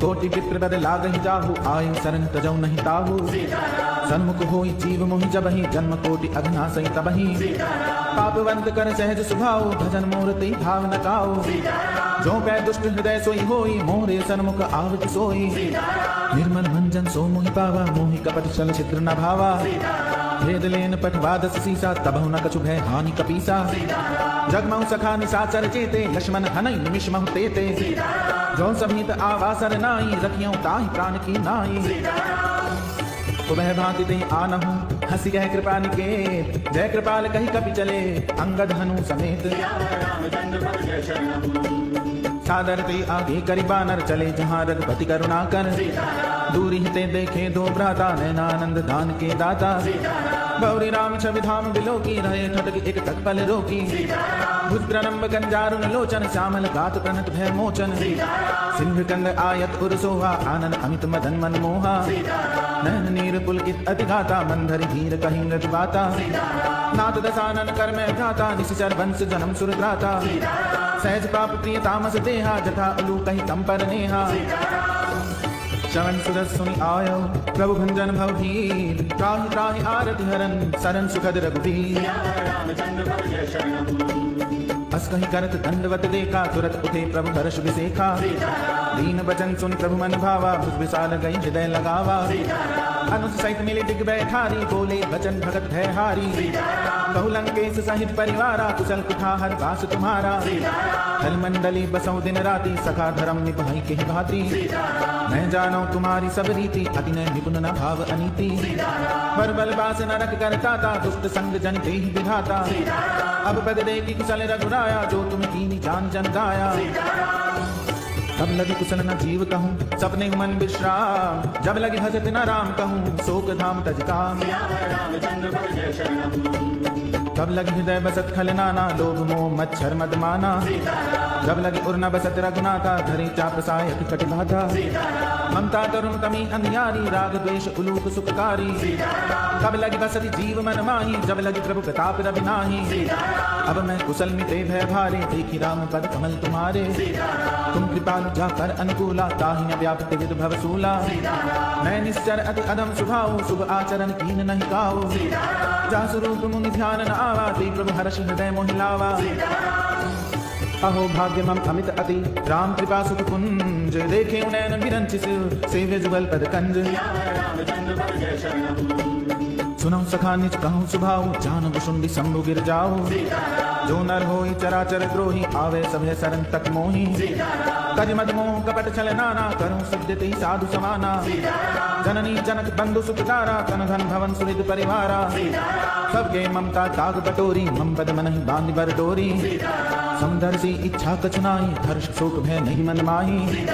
S1: कोटि विप्र बद लागहि जाहु, आयु शरण तजौ नहीं ताहु। सन्मुख होई जीव मोहि जबहि, जन्म कोटि अघनासई तबहि। पापवंत कर सहज सुभाऊ, भजन मोर तेहि भाव न काऊ। जो पै दुष्ट हृदय सोई होई, मोरे सन्मुख आवति सोई। निर्मल मंजन सो मोहि पावा, मोहि कपट छल छिद्र न भावा। भेद लेन पठवा दस सीसा, तबहु न कछु भय हानि कपीसा। जगमहु सखा निसाचर चेते, लक्ष्मण हनई निमिष महु तेते। जो सभीत आवासर नाई, रखियों ताहि प्राण की नाई। वह भांति ते आनहु, हंसी कह कृपा निकेत। जय कृपाल कही कपि चले, अंगद हनु समेत। सादर ते आगे करि बानर, चले जहाँ रघुपति करुणा कर। दूरी ते देखे दो भ्राता, नैनानंद दान के दाता। गौरी राम छवि धाम बिलोकी, रहे ठटक एक तक पल रोकी। भुज प्रनम्ब कंजारुन लोचन, श्यामल गात प्रणत भय मोचन। सिंह कंद आयत उर सोहा, आनंद अमित मदन मन मोहा। नैन नीर पुलकित अति घाता, मंधर धीर कहि मृदु बाता। नाथ दसानन कर में भ्राता, निश्चर वंश जन्म सुर त्राता। सहज पाप प्रिय तामस देहा, जथा उलू कहि तम पर नेहा। श्रवण सुरस सुनि आयो, प्रभु भंजन भवभीर। त्राहि त्राहि आरति हरन, सरन सुखद रघुबीर। अस कहि करत दंडवत देखा, तुरत उठे प्रभु हर्ष विसेखा। दीन बचन सुन प्रभु मन भावा, भुज विशाल गई हृदय लगावा। अनुज सहित मिले दिग बैठारी, बोले बचन भगत भय हारी। कहु लंकेश सहित परिवारा, कुशल कुठार वास तुम्हारा। हल मंडली बसौ दिन राति, सखा धर्म निभाई के भांति। मैं जानो तुम्हारी सब रीति, अति न निपुण न भाव अनीति। पर बल बास नरक करताता, दुष्ट संग जन तेहि विधाता। अब पद देखी कुशल रघुराया, जो तुम कीनी जान जन गाया। तब लगी कुशल न जीव कहूँ, सपने मन विश्राम। जब लगी हसत न राम कहूँ, शोक धाम तज काम। तब लगी हृदय बसत खल नाना, लोभ मोह मच्छर मद माना। जब लगी उर न बसत रघुनाथा धरे चाप सायक कटि बाधा ममता करुण कमी अंधियारी राग द्वेष उलूक सुखकारी कब लगी बसती जीव मन माही जब लगी प्रभु प्रताप रवि नाही अब मैं कुशल मिटे भय भारे देखी राम पद कमल तुम्हारे तुम कृपालु जाकर अनुकूला ताहि न व्याप्ति विद भव सूला मैं निश्चर अति अधम स्वभाव शुभ आचरण कीन नहीं काओ जासु रूप मुनि ध्यान न आवा ते प्रभु हर्ष हृदय मोहि लावा अहो भाग्य मम अमित अति राम कृपा सुख कुंज देखे नैन विरंचिस सेव्य जुगल पद कंज सुनौ सखा निज कहूँ सुभाऊ जानू शुंडी शंभु गिर जाऊ जो नर होई चराचर द्रोही आवे सभय सरन तक मोही कज मद मोह कपट छल नाना करूं सिद्धि साधु समाना जननी जनक बंधु सुखदारा तन धन भवन सुहृद परिवारा सबके ममता ताग बटोरी मम पद मनहि बांधि बर डोरी समदर्शी इच्छा कछु नाहि हर्ष शोक भय नहीं मन माही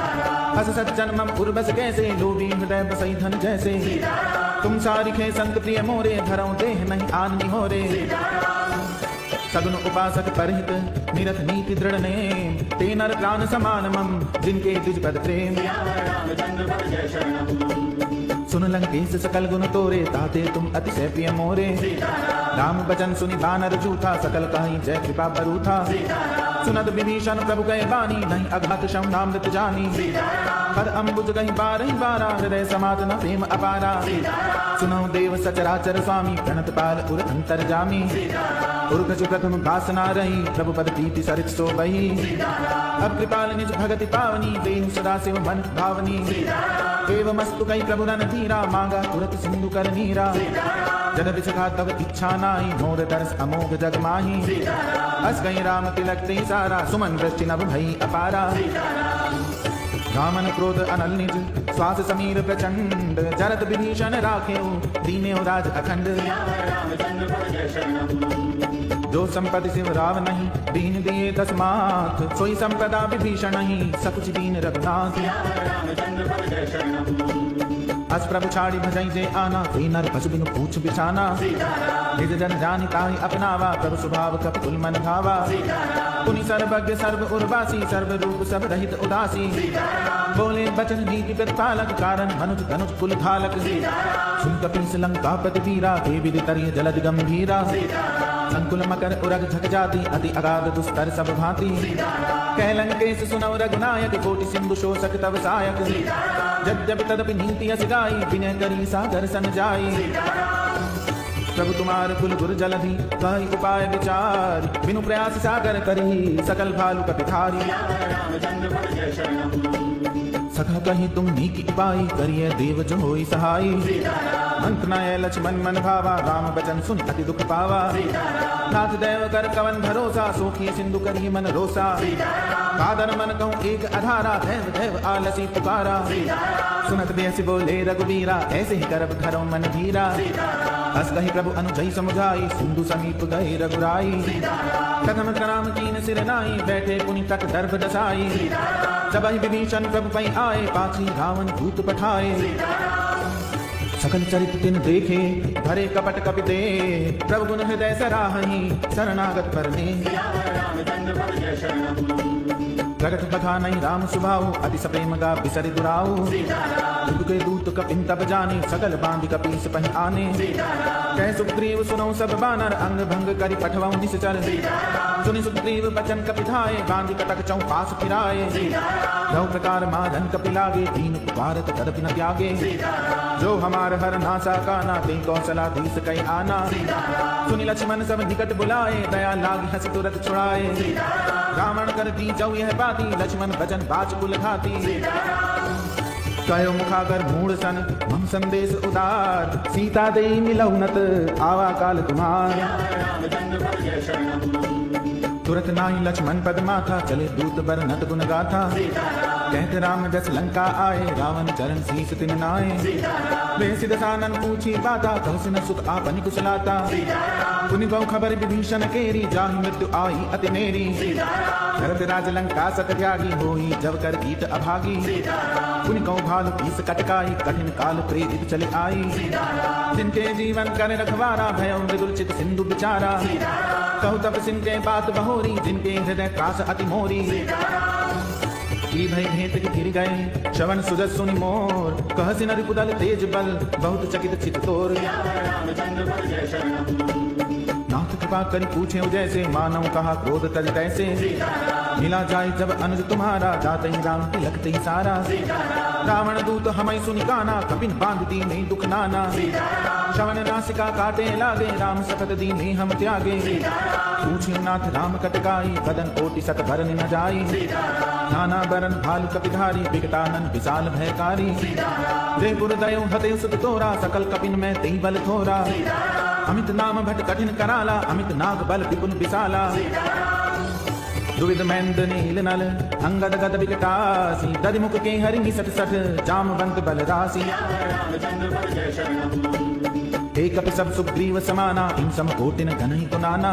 S1: हस सज्जन मम उर्वस कैसे लोभी हृदय बसई धन जैसे तुम सारिखे संत प्रिय मोरे धरऊं देह नहीं आन निहोरे सगुन उपासक परहित निरत नीति दृढ़ नेम ते नर प्राण समान मम जिनके तुझ पद प्रेम सुन लंकेश सकल गुण तोरे ताते तुम अतिशय प्रिय मोरे राम बचन सुनि बानर जूठा सकल कहीं जय कृपा बरूथा सुनद विभीषण प्रभु गए बानी नहीं अघात शम नामृत जानी पर अम्बुज कहीं बारही बारा हृदय समाधन प्रेम अपारा सुनो देव सचराचर स्वामी प्रणत पाल उर अंतर जामी उर्गजु प्रथम वासना रही प्रभु पद प्रीति सरित सो बही अब कृपाल निज भगति पावनी देहु सदा शिव मन भावनी एवमस्तु कई प्रभु रन धीरा मांगा तुरत सिंधु कर नीरा जद विसखा तब इच्छा नाई मोर दर्श अमोघ जग माही अस गई राम तिलक ते सारा सुमन दृष्टि नभ भई अपारा रामन क्रोध अनल निज श्वास समीर प्रचंड जरत विभीषण राखेउ दीने राज अखंड जो संपत्ति शिव राव नहीं दीन दिए तस्मात् सोई संपदा विभीषण नहीं सकुच दीन रघुनाथ अस प्रभु छाड़ी भजई जे आना ते नर पशु बिनु पूछ बिछाना निज जन जानि ताहि अपनावा प्रभु स्वभाव कपितुल मन भावा पुनि सर्वज्ञ सर्व उर्वासी सर्व रूप सब रहित उदासी बोले बचन नीति प्रतिपालक कारण मनुज धनुज कुल धालक सुन कपीस लंका पति वीरा ते विधि तरिय जलद गंभीरा संकुल मकर उरग झक जाति अति अगाध दुस्तर सब भांति कह लंकेश सुनौ रघुनायक कोटि सिंधु शोषक तव सायक जब तदपि नीति अस गाई विनय करी सागर सन जाई प्रभु तुम्हार कुल गुर जलधि कई उपाय विचार बिनु प्रयास सागर करी सकल भालु कपिधारी सखा कहीं तुम नीकी उपाय करिए देव जो होई सहाय मंत्र नय लक्ष्मण मन भावा राम बचन सुन अति दुख पावा नाथ देव कर कवन भरोसा सोखी सिंधु करी मन रोसा कादर मन कहूँ एक अधारा देव देव आलसी पुकारा सुनत बेसी बोले रघुवीरा ऐसे ही करब धरो मन धीरा हस कही प्रभु अनुजई समुझाई सिंधु समीप गए रघुराई कदम कराम कीन सिर नाई बैठे पुनि तक दर्भ दसाई जब ही विभीषण प्रभु पै आए पाछी रावण दूत पठाए सकल चरित तिन देखे भरे कपट कपिते प्रभु गुण हृदय सराहहि शरणागत परने प्रगट बखा नहीं राम सुभाऊ अति सप्रेम गा बिसरि दुराऊ के दूत कपिन तब जाने सकल बांध कपीस पहि आने कह सुग्रीव सुनो सब बानर अंग भंग करि पठवाऊ निश्चर सुनि सुग्रीव बचन कपिधाए बांध कटक चौपास फिराए दो प्रकार मारन कपिलागे दीन भारत तदपि न त्यागे जो हमार हर नासा काना ते कौशलाधीश कई आना सुनि लक्ष्मण सब निकट बुलाए दया लाग हंस तुरत छुड़ाए रावण कर दी जाऊ यह बाती लक्ष्मण बचन बाच कुल घाती कयो मुखागर मूढ़ सन मम संदेश उदार सीता दे मिलौनत आवा काल तुम्हार तुरत नाही लक्ष्मण पद माथा चले दूत बर नत गुण गाथा कहते राम जस लंका आए रावण चरण शीस तिन नाए वे सिदसानन पूछी बाता कौशन सुत आपनि कुशलाता पुनि गौ खबर विभीषण केरी जाहि मृत्यु आई अति नेरी भरत राज लंका सत त्यागी होई जब कर कीट अभागी पुनि गौ भालु पीस कटकाई कठिन काल प्रेरित चले आई जिनके जीवन कर रखवारा भयो मृदुल चित सिंधु बिचारा कहु तब सिनके बात बहोरी, जिनके हृदय त्रास अति मोरी। की भय भेंट की गिर गए, श्रवण सुजस सुनि मोर। कहसि नर कुदल तेज बल, बहुत चकित चित तोर। नाथ कृपा करी पूछे जैसे, मानव कहा क्रोध तज कैसे। मिला जाए जब अनुज तुम्हारा, जाते ही राम तिलक ही सारा। रावण दूत हमें सुनि काना, कपिन बांध दीने दुख नाना। श्रवण नासिका काटे लागे, राम सकत दीने हम त्यागे। पूछे नाथ राम कटकाई, बदन कोटि सत भरन न जाई। नाना बरन भालु कपिधारी, विकटानन विशाल भयकारी। देवपुर दयो हते सुत तोरा, सकल कपिन में तेहि बल थोरा। अमित नाम भट कठिन कराला, अमित नाग बल विपुल विशाला। दुविध मैंद नील नल, अंगद गद विकटासी। दधिमुख के हरिंगी सठ सठ, जामवंत बल राशि। एक कपि सब सुग्रीव समाना, इन सम कोटिन गनहि कुनाना।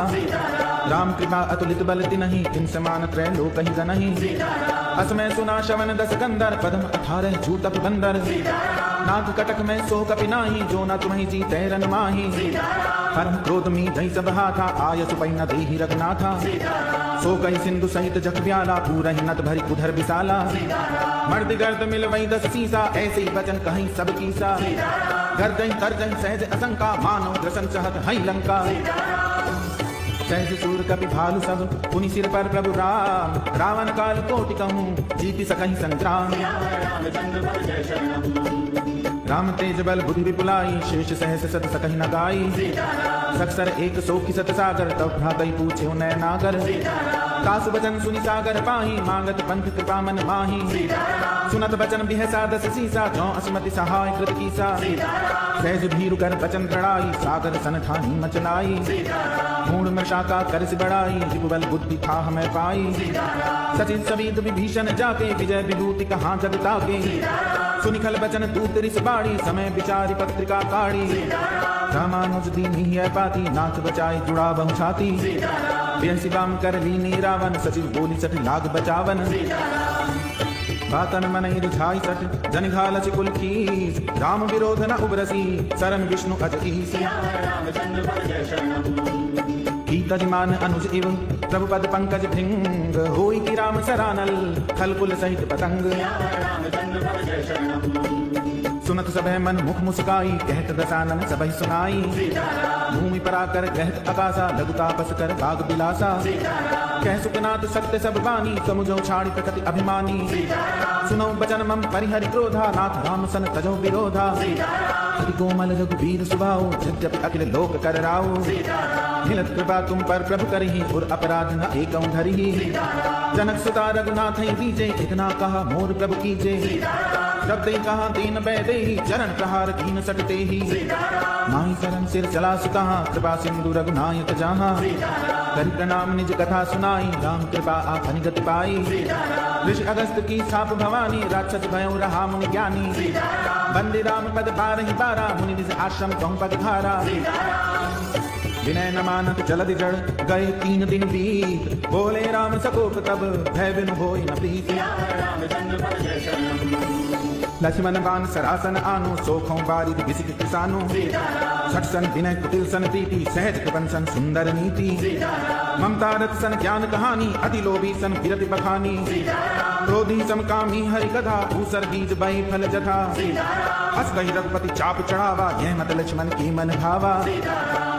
S1: राम कृपा अतुलित बल तिनहि, इन समान त्रैलोक ही गनहि। असमय सुना श्रवण दस कंदर, पद्म 18 जूतप बंदर। नाग कटक में सो कपि नाही, जो न तुम्हि जीतै रन माही। परम क्रोध मी जहि सब हाथा, आय सुपै न देहि रघुनाथा। सो कहि सिंधु सहित जख ब्याला, पूरहि नत भरि उधर विशाला। मर्द गर्द मिल वही 10 सीसा, ऐसे ही वचन कहीं सब कीसा। गर्दहि तरजहि सहज असंका, मानो ग्रसन चहत हई लंका। सहज सूर कपि भालु सब, पुनि सिर पर प्रभु राम। रावण काल कोटि कहूँ, जीति सकहि संग्राम। राम तेज बल बुद्धि विपुलाई, शेष सहस सत सकहि न गाई। सकसर एक सो की सत सागर, तब भ्रातहि पूछे नय नागर। कासु बचन सुनि सागर पाही, मांगत पंथ कृपा मन माही। सुनत बचन बिहसा 10 सीसा, जो असमति सहाय कृत कीसा। सहज भीरु कर बचन दृढ़ाई, सागर सन ठानी मचलाई। मूढ़ मृषा का करसि बढ़ाई, जिपुबल बुद्धि था हमें पाई। सचिन सविद विभीषण जाके, विजय विभूति कहाँ जगता के। सुनिखल बचन दूत रिस बाड़ी, समय विचारी पत्रिका काढ़ी। रामानुज दीनी है पाती, नाथ बचाई जुड़ा बहु छाती। बेहसी बाम कर लीनी रावण, सचिव बोली सठ लाग बचावन। बातन मन रिझाई सठ, जन घालचि कुल कीस। राम विरोध न उबरसी, शरण विष्णु अजईस। की तजमान अनुज इव, प्रभु पद पंकज भृंग। होई की राम सरानल, खल कुल सहित पतंग। सुनत सभय मन मुख मुस्काई, कहत दसानन सबहि सुनाई। भूमि पर आकर कहत अकासा, लघु तापस कर बाग बिलासा। कह सुखनाथ सत्य सब बानी, समुझो छाड़ी प्रकृति अभिमानी। सुनो बचन मम परिहरि क्रोधा, नाथ राम सन तजो विरोधा। अति कोमल रघुबीर सुभाओ, यद्यपि अखिल लोक कर राओ। मिलत कृपा तुम पर प्रभु करहि, और अपराध न एकौ धरिहि। जनक सुता रघुनाथ दीजे, इतना कहा मोर प्रभु कीजे। जब ते कहा दीन बैदेहि, चरण प्रहार कीन सटते ही। माही शरण सिर चला सुकहा, कृपा सिंधु रघुनायक जहाँ। करि प्रणाम निज कथा सुनाई, राम कृपा आपनि गति पाई। ऋषि अगस्त की छाप भवानी, राक्षस भयो रहा मुनि ज्ञानी। बंदे राम पद बारहि बारा, मुनि निज आश्रम कहूँ पगधारा। विनय न मानत जलधि जड़, गए 3 दिन बीत। बोले राम सकोप तब, भय बिनु होई न प्रीत। लक्ष्मण बान सरासन आनो, सोखों बारिद बिसिक किसानो। सठ सन विनय कुटिल सन प्रीति, सहज कृपन सन सुंदर नीति। ममता रत सन ज्ञान कहानी, अति लोभी सन विरति बखानी। क्रोधी समकामी हरि कथा, ऊसर बीज बही फल जथा। हस कही रघुपति चाप चढ़ावा, यह मत लक्ष्मण की मन भावा।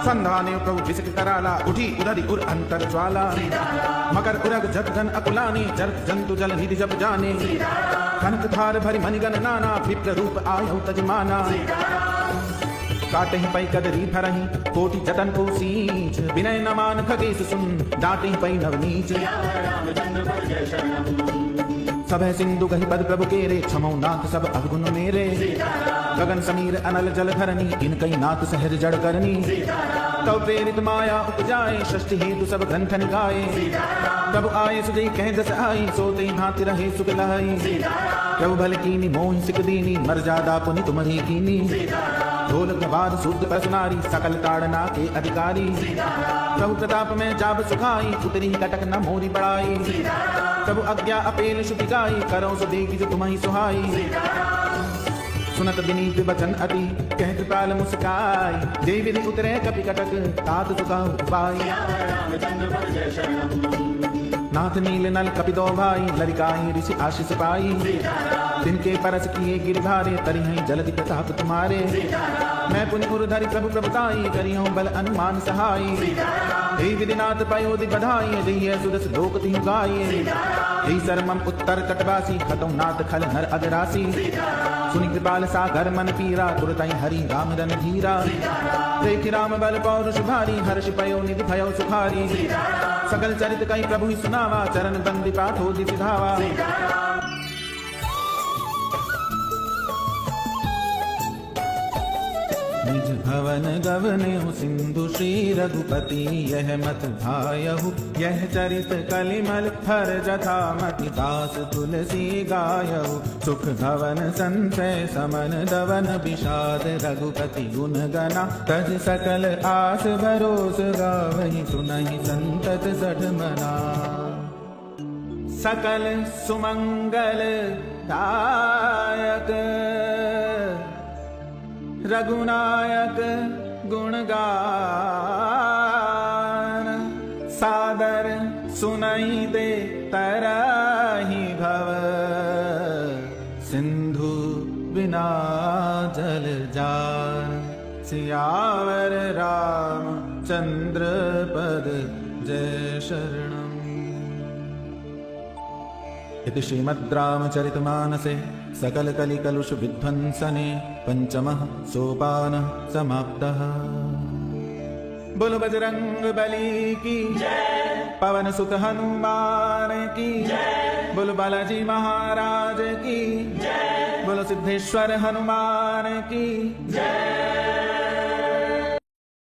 S1: संधाने प्रभु बिसिक कराला, उठी उधरी उर अंतर ज्वाला। मकर उरग जत घन अकुलानी, जर जंतु जल निधि जब जाने। कनक थार भरि मणिगण नाना, विप्र रूप आयौ तजमाना। काटहि पै कदरी भरहि, कोटि जतन को सींच। विनय न मान खगेश सुन, डांटहि पै नवनीच। सभय सिंधु गहि पद प्रभु केरे, क्षमौ नाथ सब अवगुण मेरे। गगन समीर अनल जल धरनी, इनकई नाथ सहज जड़ करनी। तब प्रेरित माया उपजाए, षष्टि हेतु सब ग्रंथ निगाए। प्रभु आये सुजई कह दस आई, सोते भांति रहे सुख लाई। प्रभु भल कीनी मोहि सिक दीनी, मर्यादा पुनि तुम्हारी कीनी। ढोल गवार शुद्ध प्रसनारी, सकल ताड़ना के अधिकारी। प्रभु प्रताप में जाब सुखाई, उतरी कटक न मोरी बड़ाई। प्रभु आज्ञा अपेल शुति गाई, करो सो देखी जो तुम्हारी सुहाई। सुनत विनीत वचन अति कह कृपाल मुस्काई जय विधि उतरे कपि कटक तात सुखा उपाय नाथ नील नल कपि दो भाई ललिकाई ऋषि आशीष पाई तिनके परस किए गिरधारे तरि हैं जलधि प्रताप तुम्हारे मैं पुनि उर्धरि प्रभु प्रभुताई करियो बल अनुमान सहाई हे विधिनाथ पयोधि बधाई जय सुदस लोक तिहु गाये हे सरमम उत्तर कटवासी हतौ नाथ खल नर अगरासी सुनि कृपाल सागर मन पीरा तुरतई हरि राम रन धीरा देख राम बल पौरुष भारी हर्ष पयो निधि भयो सुखारी सकल चरित कई प्रभु ही सुनावा चरण बंदी पाठो दिसि धावा निज भवन गवनेहु सिंधु श्री रघुपति यह मत भायहु यह चरित कलिमल हर जथा मति दास तुलसी गायहु सुख भवन संचय समन दवन विषाद रघुपति गुण गना तज सकल आस भरोस गावहि सुनहि संतत सठमना सकल सुमंगल दायक रघुनायक गुणगान सादर सुनाई दे तरहि भव सिंधु बिना जल जान सियावर राम चंद्र पद जय शरणम। इति श्रीमद् रामचरितमानसे सकल कलि कलुष विध्वंसने पंचमः सोपानः समाप्तः। बोलो बजरंग बली की जय, पवन सुत हनुमान की जय, बोलो बालाजी महाराज की जय, बोलो सिद्धेश्वर हनुमान की जय।